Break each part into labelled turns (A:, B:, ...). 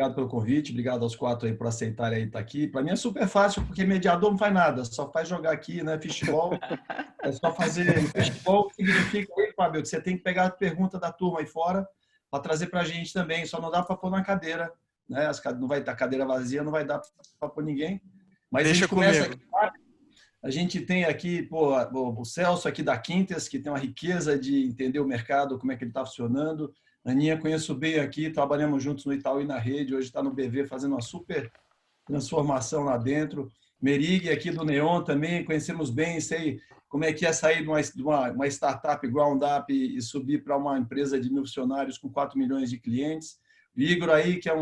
A: obrigado pelo convite, obrigado aos 4 aí por aceitarem aí estar aqui. Para mim é super fácil, porque mediador não faz nada, só faz jogar aqui, né? Fishball, é só fazer. Fishball significa aí, Fábio, que você tem que pegar a pergunta da turma aí fora para trazer para a gente também, só não dá para pôr na cadeira, né? Não vai dar cadeira vazia, não vai dar para pôr ninguém. Mas
B: Deixa
A: a gente começa
B: comigo.
A: aqui. A gente tem aqui o Celso aqui da Quintes, que tem uma riqueza de entender o mercado, como é que ele está funcionando. Aninha, conheço bem aqui, trabalhamos juntos no Itaú e na Rede, hoje está no BV fazendo uma super transformação lá dentro. Merig aqui do Neon também, conhecemos bem, sei como é que é sair de uma startup ground up e subir para uma empresa de 1.000 funcionários com 4 milhões de clientes. O Igor aí, que é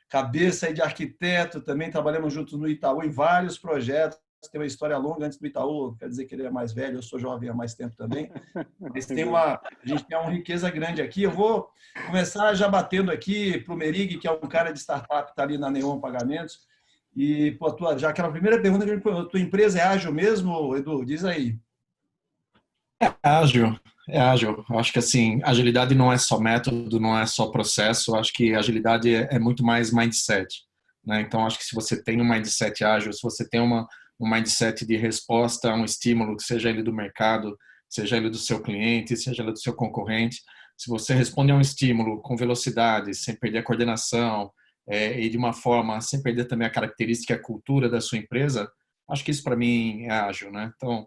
A: cabeça aí de arquiteto, também trabalhamos juntos no Itaú em vários projetos, tem uma história longa antes do Itaú, quer dizer que ele é mais velho, eu sou jovem há mais tempo também. Mas a gente tem uma riqueza grande aqui. Eu vou começar já batendo aqui para o Merig, que é um cara de startup que está ali na Neon Pagamentos. E, pô, já aquela primeira pergunta, tua empresa é ágil mesmo, Edu? Diz aí.
C: É ágil, é ágil. Eu acho que assim, agilidade não é só método, não é só processo. Eu acho que agilidade é muito mais mindset, né? Então, acho que se você tem um mindset ágil, se você tem um mindset de resposta a um estímulo, seja ele do mercado, seja ele do seu cliente, seja ele do seu concorrente, se você responde a um estímulo com velocidade, sem perder a coordenação, e de uma forma, sem perder também a característica e a cultura da sua empresa, acho que isso para mim é ágil, né? Então,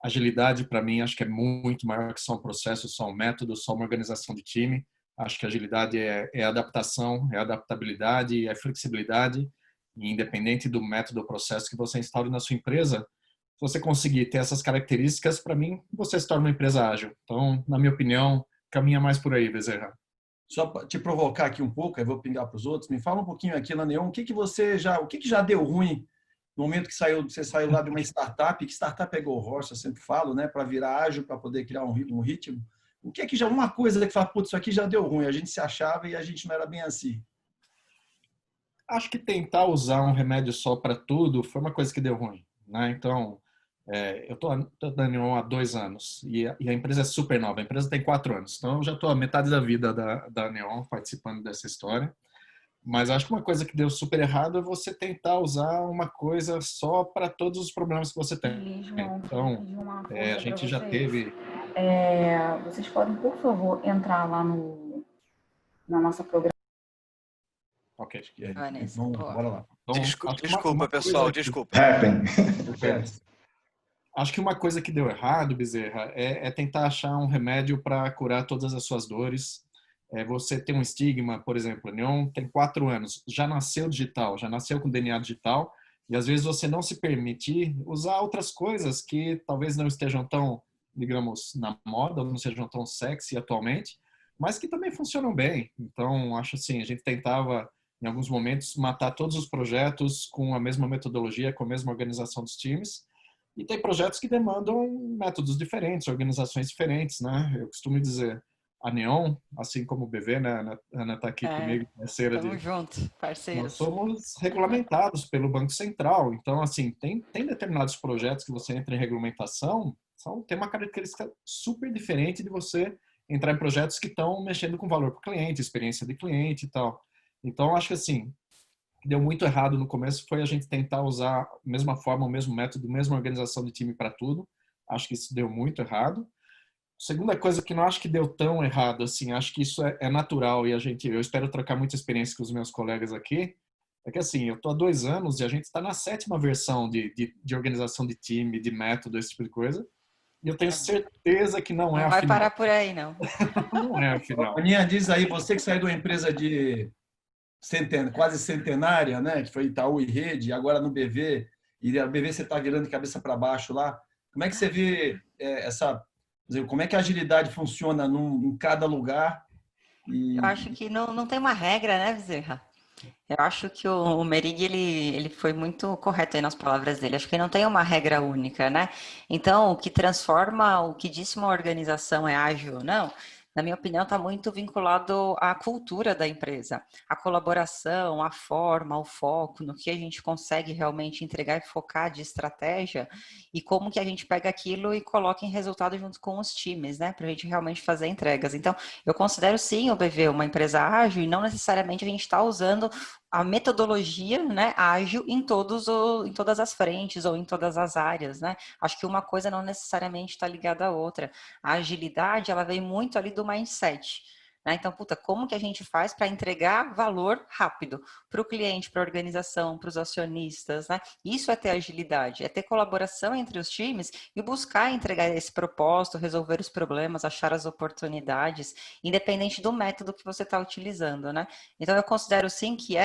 C: agilidade para mim acho que é muito maior que só um processo, só um método, só uma organização de time. Acho que agilidade é adaptação, é adaptabilidade, é flexibilidade, e independente do método ou processo que você instaure na sua empresa, se você conseguir ter essas características, para mim, você se torna uma empresa ágil. Então, na minha opinião, caminha mais por aí, Bezerra.
A: Só para te provocar aqui um pouco, eu vou pingar para os outros, me fala um pouquinho aqui na Neon, o que já deu ruim no momento que você saiu lá de uma startup, que startup é go horse, eu sempre falo, né, para virar ágil, para poder criar um ritmo. O que é que já, uma coisa que fala, putz, isso aqui já deu ruim, a gente se achava e a gente não era bem assim.
C: Acho que tentar usar um remédio só para tudo foi uma coisa que deu ruim, né? Então, eu estou na Neon há 2 anos e a empresa é super nova. A empresa tem 4 anos, então eu já estou a metade da vida da Neon participando dessa história. Mas acho que uma coisa que deu super errado é você tentar usar uma coisa só para todos os problemas que você tem. Então, a gente já teve...
D: Vocês podem, por favor, entrar lá na nossa programação.
C: Ok.
A: Vanessa, bora lá.
C: Então,
B: desculpa, pessoal, desculpa.
C: Acho que uma coisa que deu errado, Bezerra, é tentar achar um remédio para curar todas as suas dores. Você tem um estigma, por exemplo, a Neon tem 4 anos, já nasceu digital, já nasceu com DNA digital, e às vezes você não se permitir usar outras coisas que talvez não estejam tão, digamos, na moda, não sejam tão sexy atualmente, mas que também funcionam bem. Então, acho assim, a gente tentava, em alguns momentos, matar todos os projetos com a mesma metodologia, com a mesma organização dos times, e tem projetos que demandam métodos diferentes, organizações diferentes, né? Eu costumo dizer, a Neon, assim como o BV, né? A Ana está aqui comigo, parceira
E: Estamos juntos, parceiros.
C: Nós somos regulamentados pelo Banco Central. Então, assim, tem determinados projetos que você entra em regulamentação, tem uma característica super diferente de você entrar em projetos que estão mexendo com valor para o cliente, experiência de cliente e tal. Então, acho que assim, o que deu muito errado no começo foi a gente tentar usar a mesma forma, o mesmo método, a mesma organização de time para tudo. Acho que isso deu muito errado. Segunda coisa que não acho que deu tão errado, assim, acho que isso é natural e eu espero trocar muita experiência com os meus colegas aqui, é que assim, eu estou há 2 anos e a gente está na 7ª versão de organização de time, de método, esse tipo de coisa, e eu tenho certeza que não é a final.
E: Não vai parar por aí, não.
C: Não é a final.
A: Aninha, diz aí, você que saiu de uma empresa quase centenária, né, que foi Itaú e Rede, agora no BV, e a BV você está virando de cabeça para baixo lá, como é que você vê como é que a agilidade funciona em cada lugar?
E: Eu acho que não tem uma regra, né, Bezerra? Eu acho que o Merig, ele foi muito correto aí nas palavras dele. Acho que não tem uma regra única, né? Então, o que transforma, o que diz se uma organização é ágil ou não na minha opinião, está muito vinculado à cultura da empresa, a colaboração, a forma, o foco, no que a gente consegue realmente entregar e focar de estratégia e como que a gente pega aquilo e coloca em resultado junto com os times, né, para a gente realmente fazer entregas. Então, eu considero sim o BV uma empresa ágil e não necessariamente a gente está usando a metodologia, né, ágil em todas as frentes ou em todas as áreas, né? Acho que uma coisa não necessariamente está ligada à outra. A agilidade, ela vem muito ali do mindset, né? Então, como que a gente faz para entregar valor rápido para o cliente, para a organização, para os acionistas, né? Isso é ter agilidade, é ter colaboração entre os times e buscar entregar esse propósito, resolver os problemas, achar as oportunidades, independente do método que você está utilizando, né? Então, eu considero sim que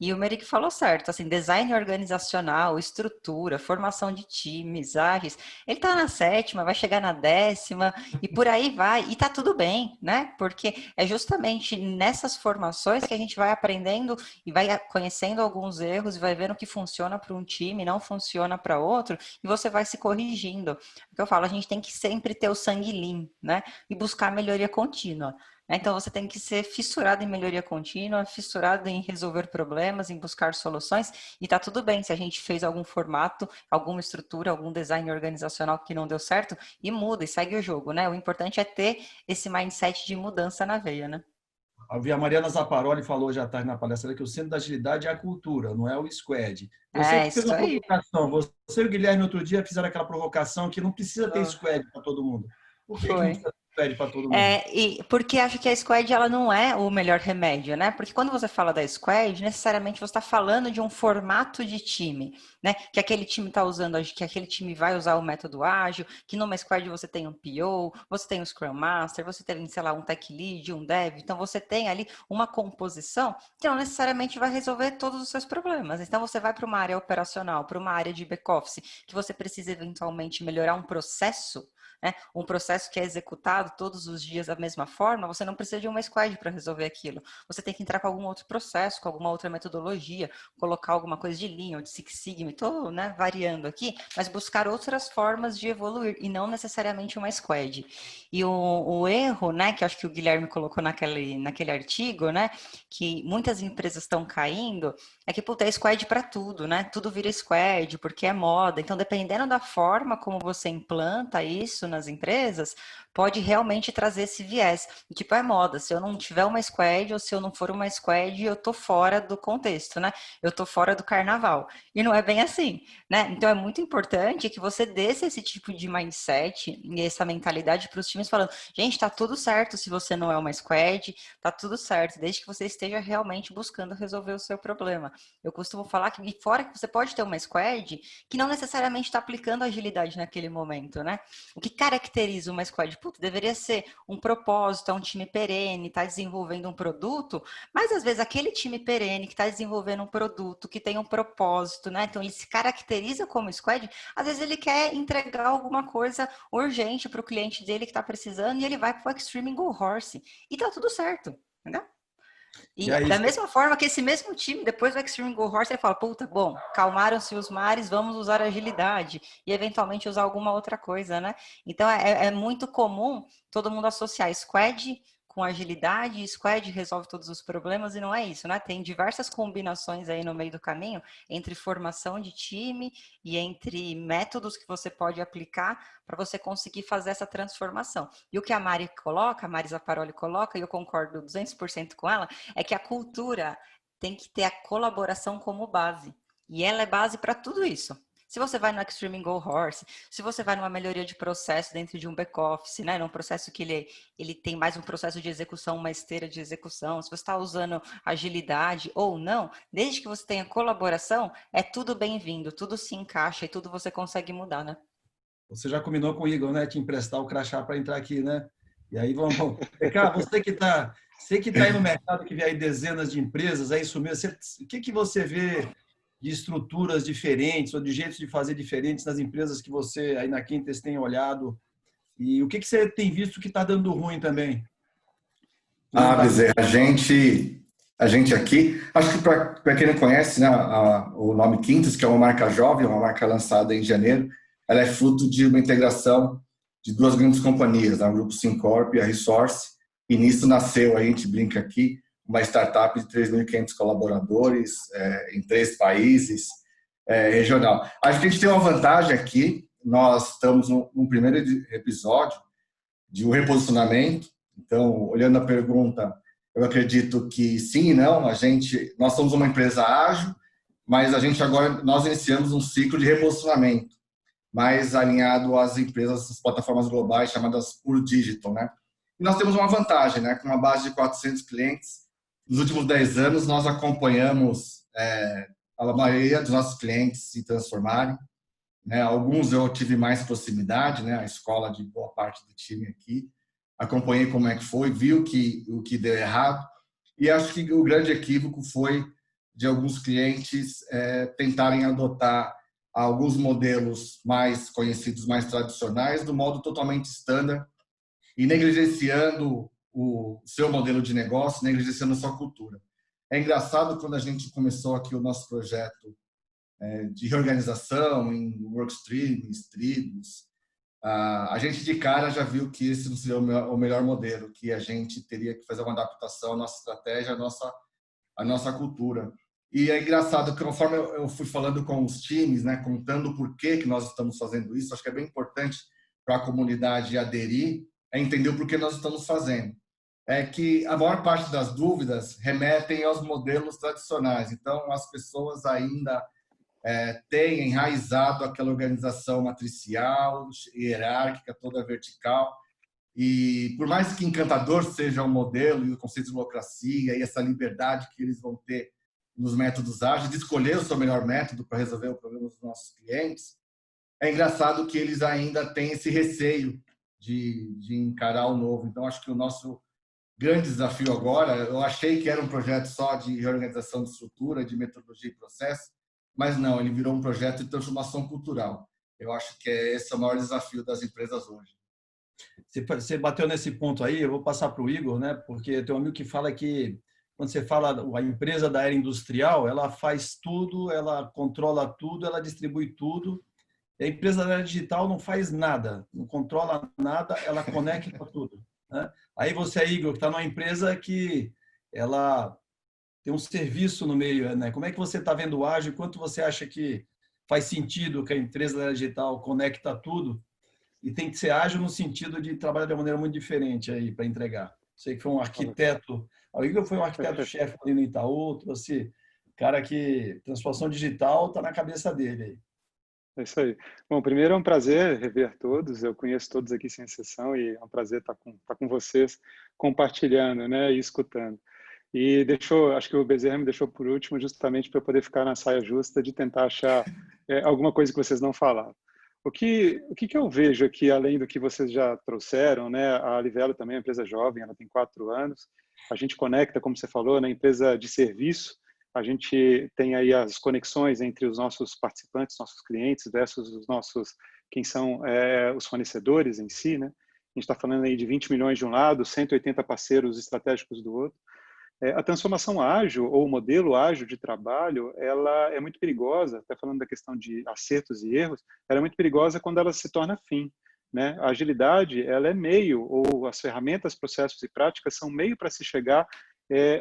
E: e o Merik falou certo, assim, design organizacional, estrutura, formação de times, ágeis, ele está na 7ª, vai chegar na 10ª e por aí vai, e tá tudo bem, né? Porque é justamente nessas formações que a gente vai aprendendo e vai conhecendo alguns erros e vai vendo o que funciona para um time, não funciona para outro, e você vai se corrigindo. O que eu falo, a gente tem que sempre ter o sangue limpo, né? E buscar melhoria contínua. Então, você tem que ser fissurado em melhoria contínua, fissurado em resolver problemas, em buscar soluções, e tá tudo bem se a gente fez algum formato, alguma estrutura, algum design organizacional que não deu certo, e muda, e segue o jogo, né? O importante é ter esse mindset de mudança na veia, né?
A: A Mariana Zapparoli falou já tarde na palestra que o centro da agilidade é a cultura, não é o squad. Você
E: É,
A: que fez
E: isso
A: uma
E: aí.
A: provocação, você e o Guilherme outro dia fizeram aquela provocação que não precisa ter
E: Oh,
A: squad para todo mundo. Por que não
E: foi.
A: precisa ter squad para todo mundo?
E: E porque acho que a squad ela não é o melhor remédio, né? Porque quando você fala da squad, necessariamente você está falando de um formato de time, né? Que aquele time está usando, que aquele time vai usar o método ágil, que numa squad você tem um PO, você tem um Scrum Master, você tem, sei lá, um Tech Lead, um Dev, então você tem ali uma composição que não necessariamente vai resolver todos os seus problemas. Então você vai para uma área operacional, para uma área de back-office, que você precisa eventualmente melhorar um processo, né? Um processo que é executado todos os dias da mesma forma, você não precisa de uma squad para resolver aquilo. Você tem que entrar com algum outro processo, com alguma outra metodologia, colocar alguma coisa de Lean ou de Six Sigma, estou, né, variando aqui, mas buscar outras formas de evoluir e não necessariamente uma squad. E o erro, né, que acho que o Guilherme colocou naquele artigo, né, que muitas empresas estão caindo, é que, é squad para tudo, né? Tudo vira squad, porque é moda. Então, dependendo da forma como você implanta isso nas empresas, pode realmente trazer esse viés. Tipo, é moda. Se eu não tiver uma squad ou se eu não for uma squad, eu tô fora do contexto, né? Eu tô fora do carnaval. E não é bem assim, né? Então, é muito importante que você desse esse tipo de mindset e essa mentalidade para os times falando, gente, tá tudo certo se você não é uma squad, tá tudo certo, desde que você esteja realmente buscando resolver o seu problema. Eu costumo falar que, e fora que você pode ter uma squad que não necessariamente está aplicando agilidade naquele momento, né? O que caracteriza uma squad? Deveria ser um propósito, é um time perene, está desenvolvendo um produto, mas às vezes aquele time perene que está desenvolvendo um produto, que tem um propósito, né? Então ele se caracteriza como squad, às vezes ele quer entregar alguma coisa urgente para o cliente dele que está precisando e ele vai para o Extreme Go Horse. E tá tudo certo, entendeu? E
A: aí,
E: da mesma forma que esse mesmo time, depois do Extreme Go Horse, ele fala, bom, calmaram-se os mares, vamos usar agilidade e eventualmente usar alguma outra coisa, né? Então, é muito comum todo mundo associar squad com agilidade, e squad resolve todos os problemas e não é isso, né? Tem diversas combinações aí no meio do caminho entre formação de time e entre métodos que você pode aplicar para você conseguir fazer essa transformação. E o que a Mari coloca, a Mari Zapparoli coloca, e eu concordo 200% com ela, é que a cultura tem que ter a colaboração como base. E ela é base para tudo isso. Se você vai no Extreme Go Horse, se você vai numa melhoria de processo dentro de um back-office, né, num processo que ele tem mais um processo de execução, uma esteira de execução, se você está usando agilidade ou não, desde que você tenha colaboração, é tudo bem-vindo, tudo se encaixa e tudo você consegue mudar, né?
A: Você já combinou com o Igor, né? Te emprestar o crachá para entrar aqui, né? E aí vamos. Cara, você que está aí no mercado, que vê aí dezenas de empresas, é isso mesmo. O que você vê de estruturas diferentes ou de jeitos de fazer diferentes nas empresas que você aí na Quintes tem olhado? E o que você tem visto que está dando ruim também?
F: Bezerra, a gente aqui, acho que para quem não conhece, né, o nome Quintes, que é uma marca jovem, uma marca lançada em janeiro, ela é fruto de uma integração de duas grandes companhias, né, o Grupo SimCorp e a Resource, E nisso nasceu, a gente brinca aqui, uma startup de 3.500 colaboradores em 3 países, regional. Acho que a gente tem uma vantagem aqui, nós estamos no primeiro episódio de um reposicionamento, então, olhando a pergunta, eu acredito que sim e não, nós somos uma empresa ágil, mas nós iniciamos um ciclo de reposicionamento, mais alinhado às empresas, às plataformas globais chamadas Pure Digital, né? E nós temos uma vantagem, né? Com uma base de 400 clientes, nos últimos 10 anos nós acompanhamos a maioria dos nossos clientes se transformarem, né? Alguns eu tive mais proximidade, né? A escola de boa parte do time aqui, acompanhei como é que foi, vi o que deu errado, e acho que o grande equívoco foi de alguns clientes tentarem adotar alguns modelos mais conhecidos, mais tradicionais, do modo totalmente standard, e negligenciando o seu modelo de negócio, negligenciando a sua cultura. É engraçado quando a gente começou aqui o nosso projeto de reorganização em workstreams, tribos, a gente de cara já viu que esse não seria o melhor modelo, que a gente teria que fazer uma adaptação à nossa estratégia, à nossa cultura. E é engraçado que conforme eu fui falando com os times, né, contando por que nós estamos fazendo isso, acho que é bem importante para a comunidade aderir, entender o porquê nós estamos fazendo. É que a maior parte das dúvidas remetem aos modelos tradicionais. Então, as pessoas ainda têm enraizado aquela organização matricial, hierárquica, toda vertical. E por mais que encantador seja o modelo e o conceito de democracia e essa liberdade que eles vão ter nos métodos ágeis, de escolher o seu melhor método para resolver o problema dos nossos clientes, é engraçado que eles ainda têm esse receio de encarar o novo. Então, acho que o nosso grande desafio agora, eu achei que era um projeto só de reorganização de estrutura, de metodologia e processo, mas não, ele virou um projeto de transformação cultural. Eu acho que esse é o maior desafio das empresas hoje.
A: Você bateu nesse ponto aí, eu vou passar para o Igor, né? Porque tem um amigo que fala que quando você fala a empresa da era industrial, ela faz tudo, ela controla tudo, ela distribui tudo. E a empresa da era digital não faz nada, não controla nada, ela conecta tudo, né? Aí você, Igor, que está numa empresa que ela tem um serviço no meio, né? Como é que você está vendo o ágil? Quanto você acha que faz sentido que a empresa da era digital conecta tudo? E tem que ser ágil no sentido de trabalhar de uma maneira muito diferente aí para entregar. Sei que foi um arquiteto, o Igor foi um arquiteto-chefe ali no Itaú, trouxe cara que transformação digital está na cabeça dele aí.
G: É isso aí. Bom, primeiro é um prazer rever todos, eu conheço todos aqui sem exceção e é um prazer estar com vocês compartilhando, né, e escutando. E acho que o Bezerra me deixou por último justamente para eu poder ficar na saia justa de tentar achar alguma coisa que vocês não falaram. O que eu vejo aqui, além do que vocês já trouxeram, né, a Livelo também é uma empresa jovem, ela tem 4 anos, a gente conecta, como você falou, na empresa de serviço, a gente tem aí as conexões entre os nossos participantes, nossos clientes, versus quem são os fornecedores em si, né? A gente está falando aí de 20 milhões de um lado, 180 parceiros estratégicos do outro. A transformação ágil, ou o modelo ágil de trabalho, ela é muito perigosa, até falando da questão de acertos e erros, ela é muito perigosa quando ela se torna fim, né? A agilidade, ela é meio, ou as ferramentas, processos e práticas são meio para se chegar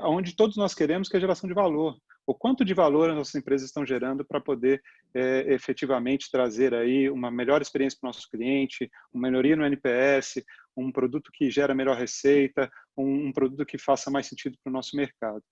G: onde todos nós queremos, que é a geração de valor. O quanto de valor as nossas empresas estão gerando para poder efetivamente trazer aí uma melhor experiência para o nosso cliente, uma melhoria no NPS, um produto que gera melhor receita, um produto que faça mais sentido para o nosso mercado.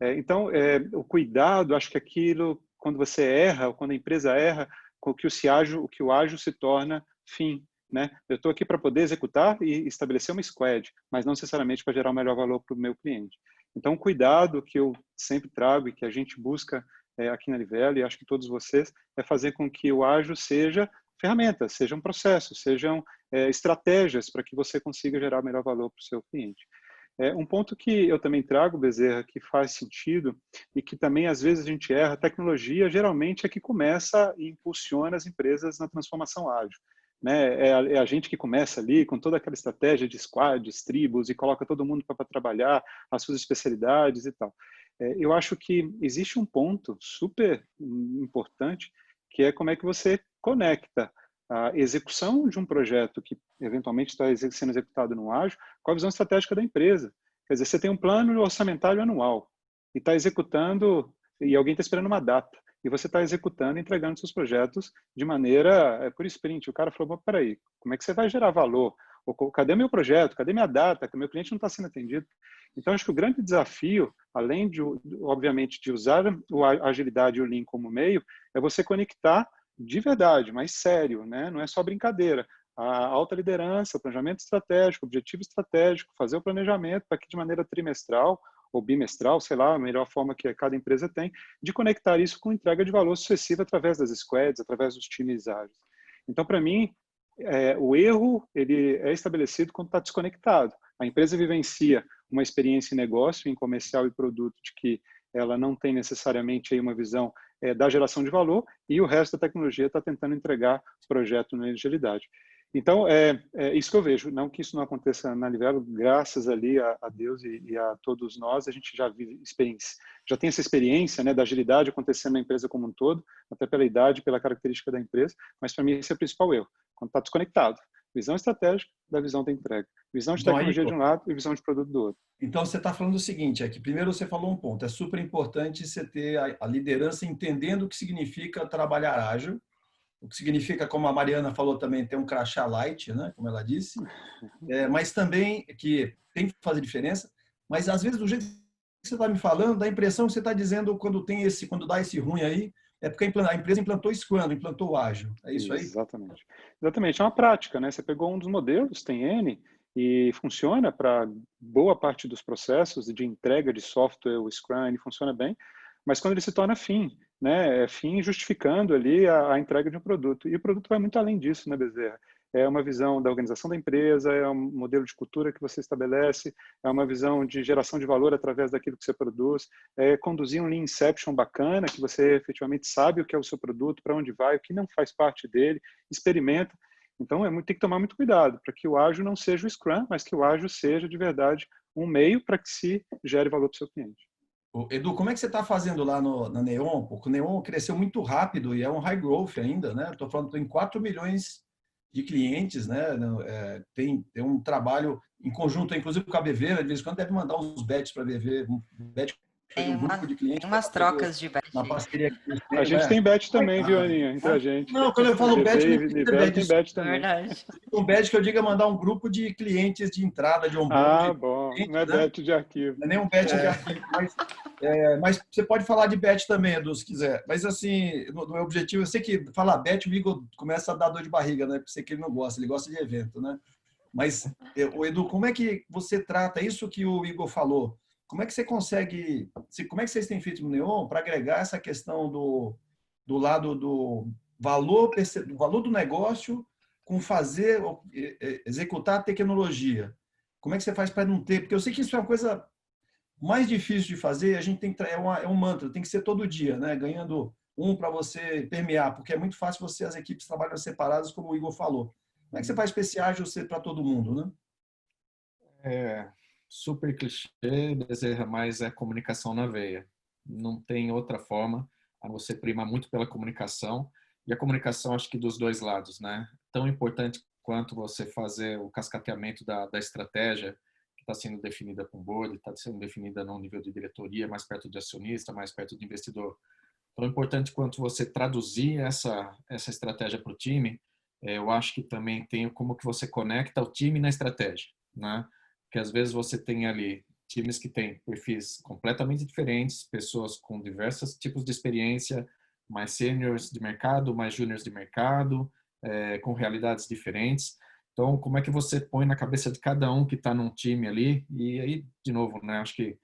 G: Então, o cuidado, acho que aquilo, quando você erra, ou quando a empresa erra, o que o ágil se torna fim, né? Eu estou aqui para poder executar e estabelecer uma squad, mas não necessariamente para gerar o melhor valor para o meu cliente. Então, cuidado que eu sempre trago e que a gente busca aqui na Livelo, e acho que todos vocês, é fazer com que o ágil seja ferramentas, sejam processos, sejam estratégias para que você consiga gerar o melhor valor para o seu cliente. Um ponto que eu também trago, Bezerra, que faz sentido e que também às vezes a gente erra, a tecnologia geralmente é que começa e impulsiona as empresas na transformação ágil. Né? É a gente que começa ali com toda aquela estratégia de squads, tribos e coloca todo mundo para trabalhar as suas especialidades e tal. Eu acho que existe um ponto super importante que é como é que você conecta a execução de um projeto que eventualmente está sendo executado no ágil com a visão estratégica da empresa. Quer dizer, você tem um plano orçamentário anual e está executando, e alguém está esperando uma data, e você está executando e entregando seus projetos de maneira por sprint. O cara falou, peraí, como é que você vai gerar valor? Ou, cadê meu projeto? Cadê minha data? Que meu cliente não está sendo atendido. Então, acho que o grande desafio, além de, obviamente, de usar a agilidade e o Lean como meio, é você conectar de verdade, mas sério, né? Não é só brincadeira. A alta liderança, o planejamento estratégico, objetivo estratégico, fazer o planejamento para que de maneira trimestral ou bimestral, sei lá, a melhor forma que cada empresa tem, de conectar isso com entrega de valor sucessiva através das squads, através dos times ágeis. Então, para mim, o erro ele é estabelecido quando está desconectado. A empresa vivencia uma experiência em negócio, em comercial e produto, de que ela não tem necessariamente aí uma visão da geração de valor, e o resto da tecnologia está tentando entregar projeto na agilidade. Então, é isso que eu vejo. Não que isso não aconteça na Livelo, graças ali a Deus e a todos nós, a gente já vive experiência, já tem essa experiência, né, da agilidade acontecendo na empresa como um todo, até pela idade, pela característica da empresa, mas para mim esse é o principal erro, quando está desconectado. Visão estratégica da visão da entrega. Visão de tecnologia de um lado e visão de produto do outro.
A: Então, você está falando o seguinte, é que primeiro você falou um ponto, é super importante você ter a liderança entendendo o que significa trabalhar ágil, o que significa, como a Mariana falou também, ter um crachá light, né, como ela disse, mas também que tem que fazer diferença, mas às vezes do jeito que você está me falando, dá a impressão que você está dizendo quando dá esse ruim aí, é porque a empresa implantou Scrum, implantou o ágil, é isso aí?
G: Exatamente. Exatamente, é uma prática, né? Você pegou um dos modelos, tem N, e funciona para boa parte dos processos de entrega de software, o Scrum, ele funciona bem, mas quando ele se torna fim, né? É fim justificando ali a entrega de um produto. E o produto vai muito além disso, né, Bezerra? É uma visão da organização da empresa, é um modelo de cultura que você estabelece, é uma visão de geração de valor através daquilo que você produz, é conduzir um Lean Inception bacana, que você efetivamente sabe o que é o seu produto, para onde vai, o que não faz parte dele, experimenta. Então, tem que tomar muito cuidado para que o ágil não seja o Scrum, mas que o ágil seja, de verdade, um meio para que se gere valor para o seu cliente.
A: Edu, como é que você está fazendo lá na Neon? Porque o Neon cresceu muito rápido e é um high growth ainda, né? Estou falando, tem 4 milhões de clientes, né? Tem um trabalho em conjunto, inclusive com a BV, de vez em quando deve mandar uns badges para a BV, um badge
E: Tem
A: um grupo de clientes.
E: Tem umas trocas de badge.
A: Na parceria que eles têm,
G: a gente tem badge também, viu, Aninha? Entre a gente.
A: Não, quando eu falo badge,
G: Livelo tem badge também.
E: Verdade.
A: Um badge que eu digo é mandar um grupo de clientes de entrada, de onboard.
G: Ah, bom.
A: Clientes,
G: não é badge de arquivo.
A: Não é nem um badge de arquivo, mas você pode falar de badge também, Edu, se quiser. Mas assim, no meu objetivo, eu sei que falar badge, o Igor começa a dar dor de barriga, né? Porque sei que ele não gosta, ele gosta de evento, né? Mas, Edu, como é que você trata isso que o Igor falou? Como é que você consegue, como é que vocês têm feito no Neon para agregar essa questão do lado do valor do negócio com executar a tecnologia? Como é que você faz para não ter? Porque eu sei que isso é uma coisa mais difícil de fazer, a gente tem que é um mantra, tem que ser todo dia, né? Ganhando para você permear, porque é muito fácil as equipes trabalham separadas, como o Igor falou. Como é que você faz para esse ágil ser para todo mundo, né?
C: Super clichê, Bezerra, mas é comunicação na veia. Não tem outra forma a você primar muito pela comunicação. E a comunicação, acho que dos dois lados, né? Tão importante quanto você fazer o cascateamento da estratégia que está sendo definida com o board, está sendo definida no nível de diretoria, mais perto de acionista, mais perto de investidor. Tão importante quanto você traduzir essa estratégia para o time, eu acho que também tem como que você conecta o time na estratégia, né? Porque às vezes você tem ali times que têm perfis completamente diferentes, pessoas com diversos tipos de experiência, mais seniors de mercado, mais juniors de mercado, com realidades diferentes. Então, como é que você põe na cabeça de cada um que está num time ali? E aí, de novo, né? Acho que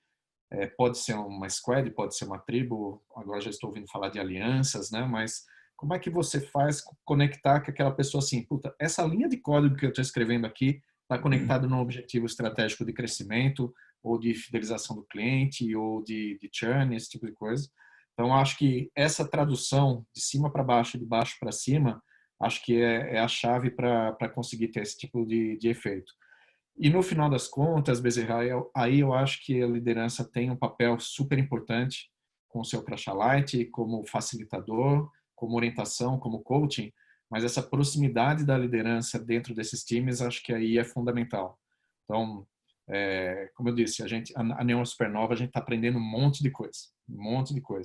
C: pode ser uma squad, pode ser uma tribo. Agora já estou ouvindo falar de alianças, né? Mas como é que você faz conectar com aquela pessoa assim, puta, essa linha de código que eu estou escrevendo aqui está conectado num objetivo estratégico de crescimento ou de fidelização do cliente ou de churn, esse tipo de coisa. Então, acho que essa tradução de cima para baixo, de baixo para cima, acho que é a chave para conseguir ter esse tipo de efeito. E no final das contas, Bezerra, aí eu acho que a liderança tem um papel super importante com o seu crachá light, como facilitador, como orientação, como coaching, mas essa proximidade da liderança dentro desses times, acho que aí é fundamental. Então, como eu disse, a Neon Supernova, a gente está aprendendo um monte de coisa.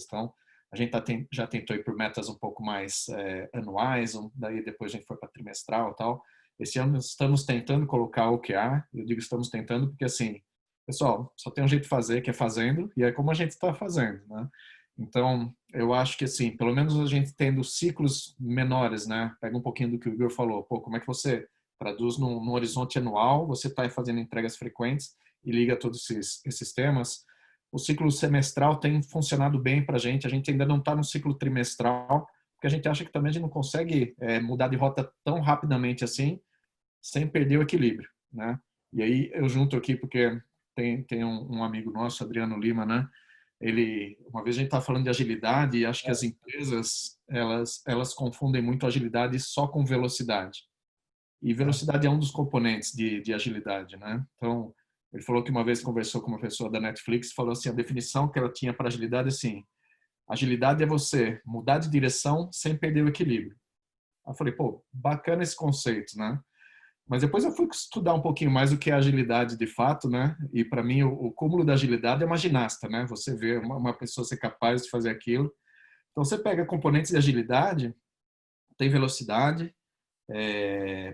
C: Então, a gente já tentou ir por metas um pouco mais anuais, daí depois a gente foi para trimestral e tal. Esse ano estamos tentando colocar o OKR, eu digo estamos tentando porque, assim, pessoal, só tem um jeito de fazer, que é fazendo, e é como a gente está fazendo, né? Então, eu acho que, assim, pelo menos a gente tendo ciclos menores, né? Pega um pouquinho do que o Igor falou. Pô, como é que você traduz num horizonte anual, você está fazendo entregas frequentes e liga todos esses temas. O ciclo semestral tem funcionado bem para a gente ainda não está no ciclo trimestral, porque a gente acha que também a gente não consegue mudar de rota tão rapidamente assim, sem perder o equilíbrio, né? E aí eu junto aqui, porque tem um amigo nosso, Adriano Lima, né? Uma vez a gente estava falando de agilidade e acho que as empresas, elas confundem muito agilidade só com velocidade. E velocidade é um dos componentes de agilidade, né? Então, ele falou que uma vez conversou com uma pessoa da Netflix, falou assim, a definição que ela tinha para agilidade é assim, agilidade é você mudar de direção sem perder o equilíbrio. Eu falei, pô, bacana esse conceito, né? Mas depois eu fui estudar um pouquinho mais o que é agilidade de fato, né? E para mim o cúmulo da agilidade é uma ginasta, né? Você vê uma pessoa ser capaz de fazer aquilo. Então você pega componentes de agilidade, tem velocidade,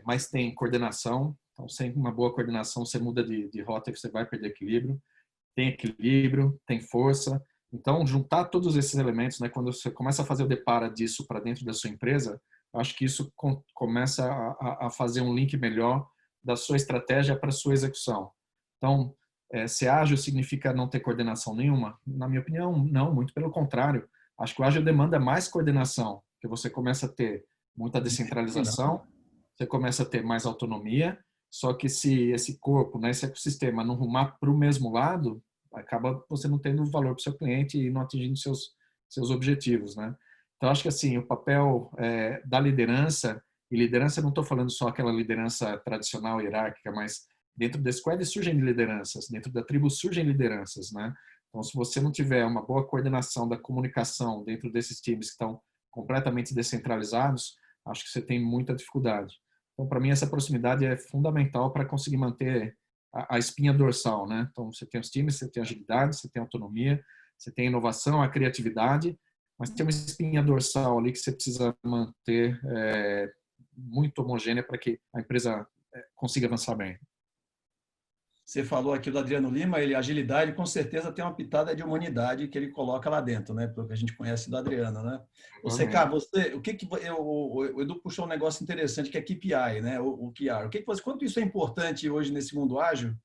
C: mas tem coordenação. Então sem uma boa coordenação você muda de rota e você vai perder equilíbrio. Tem equilíbrio, tem força. Então juntar todos esses elementos, né? Quando você começa a fazer o depara disso para dentro da sua empresa, acho que isso começa a fazer um link melhor da sua estratégia para a sua execução. Então, ser ágil significa não ter coordenação nenhuma? Na minha opinião, não, muito pelo contrário. Acho que o ágil demanda mais coordenação, porque você começa a ter muita descentralização, você começa a ter mais autonomia, só que se esse corpo, né, esse ecossistema não rumar para o mesmo lado, acaba você não tendo valor para o seu cliente e não atingindo seus objetivos, né? Então, acho que assim, o papel da liderança, e liderança não estou falando só aquela liderança tradicional, hierárquica, mas dentro da squad surgem lideranças, dentro da tribo surgem lideranças, né? Então, se você não tiver uma boa coordenação da comunicação dentro desses times que estão completamente descentralizados, acho que você tem muita dificuldade. Então, para mim, essa proximidade é fundamental para conseguir manter a espinha dorsal, né? Então, você tem os times, você tem agilidade, você tem autonomia, você tem inovação, a criatividade, mas tem uma espinha dorsal ali que você precisa manter muito homogênea para que a empresa consiga avançar bem.
A: Você falou aqui do Adriano Lima, agilidade com certeza tem uma pitada de humanidade que ele coloca lá dentro, né? Pelo que a gente conhece do Adriano, né? Você, cara, o Edu puxou um negócio interessante que é KPI, né? O QR. Quanto isso é importante hoje nesse mundo ágil?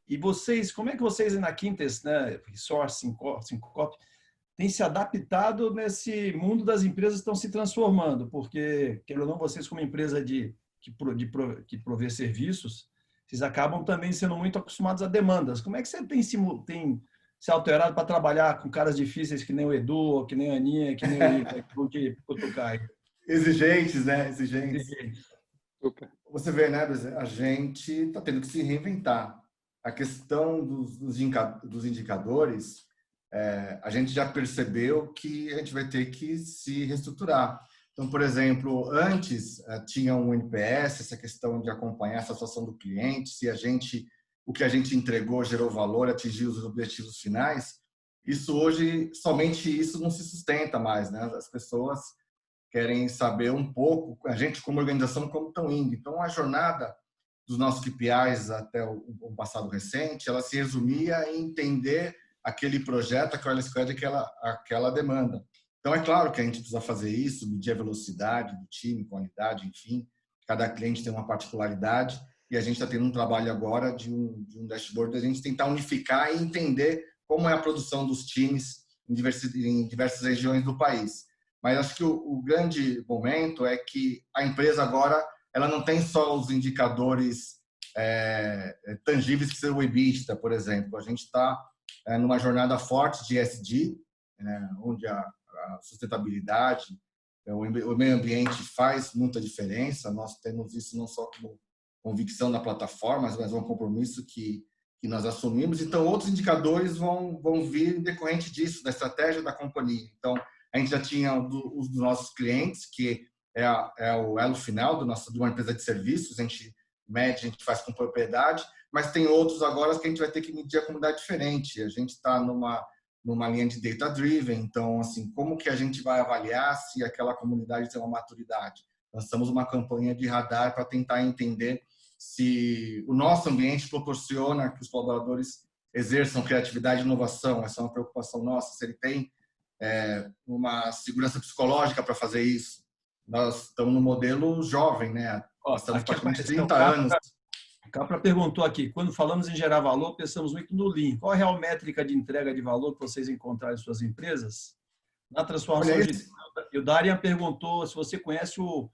A: E vocês, como é que vocês na Quintes, né? Sourcing, tem se adaptado nesse mundo das empresas que estão se transformando, porque, querendo ou não, vocês como empresa que provê serviços, vocês acabam também sendo muito acostumados a demandas. Como é que você tem se alterado para trabalhar com caras difíceis que nem o Edu, que nem a Aninha, que nem o de Cutucai?
F: Exigentes, né? Exigentes. Super. Você vê, né, a gente está tendo que se reinventar. A questão dos indicadores, a gente já percebeu que a gente vai ter que se reestruturar. Então, por exemplo, antes tinha um NPS, essa questão de acompanhar a satisfação do cliente, se o que a gente entregou gerou valor, atingiu os objetivos finais. Isso hoje, somente isso não se sustenta mais, né? As pessoas querem saber um pouco, a gente como organização, como estão indo. Então, a jornada dos nossos KPIs até o passado recente, ela se resumia em entender aquele projeto, aquela squad, aquela demanda. Então, é claro que a gente precisa fazer isso, medir a velocidade do time, qualidade, enfim. Cada cliente tem uma particularidade e a gente está tendo um trabalho agora de um dashboard da gente tentar unificar e entender como é a produção dos times em diversas regiões do país. Mas acho que o grande momento é que a empresa agora ela não tem só os indicadores tangíveis que são o EBITDA, por exemplo. A gente está numa jornada forte de ESG, onde a sustentabilidade, o meio ambiente faz muita diferença. Nós temos isso não só como convicção da plataforma, mas um compromisso que nós assumimos. Então, outros indicadores vão vir decorrente disso, da estratégia da companhia. Então, a gente já tinha os dos nossos clientes, que é o elo final de uma empresa de serviços, a gente mede, a gente faz com propriedade, mas tem outros agora que a gente vai ter que medir a comunidade diferente. A gente está numa linha de data-driven, então, assim, como que a gente vai avaliar se aquela comunidade tem uma maturidade? Lançamos uma campanha de radar para tentar entender se o nosso ambiente proporciona que os colaboradores exerçam criatividade e inovação. Essa é uma preocupação nossa, se ele tem uma segurança psicológica para fazer isso. Nós estamos no modelo jovem, né? Nós estamos praticamente 30 anos.
A: O Capra perguntou aqui, quando falamos em gerar valor, pensamos muito no Lean. Qual é a real métrica de entrega de valor que vocês encontraram em suas empresas? Na transformação digital, e o Darian perguntou se você conhece o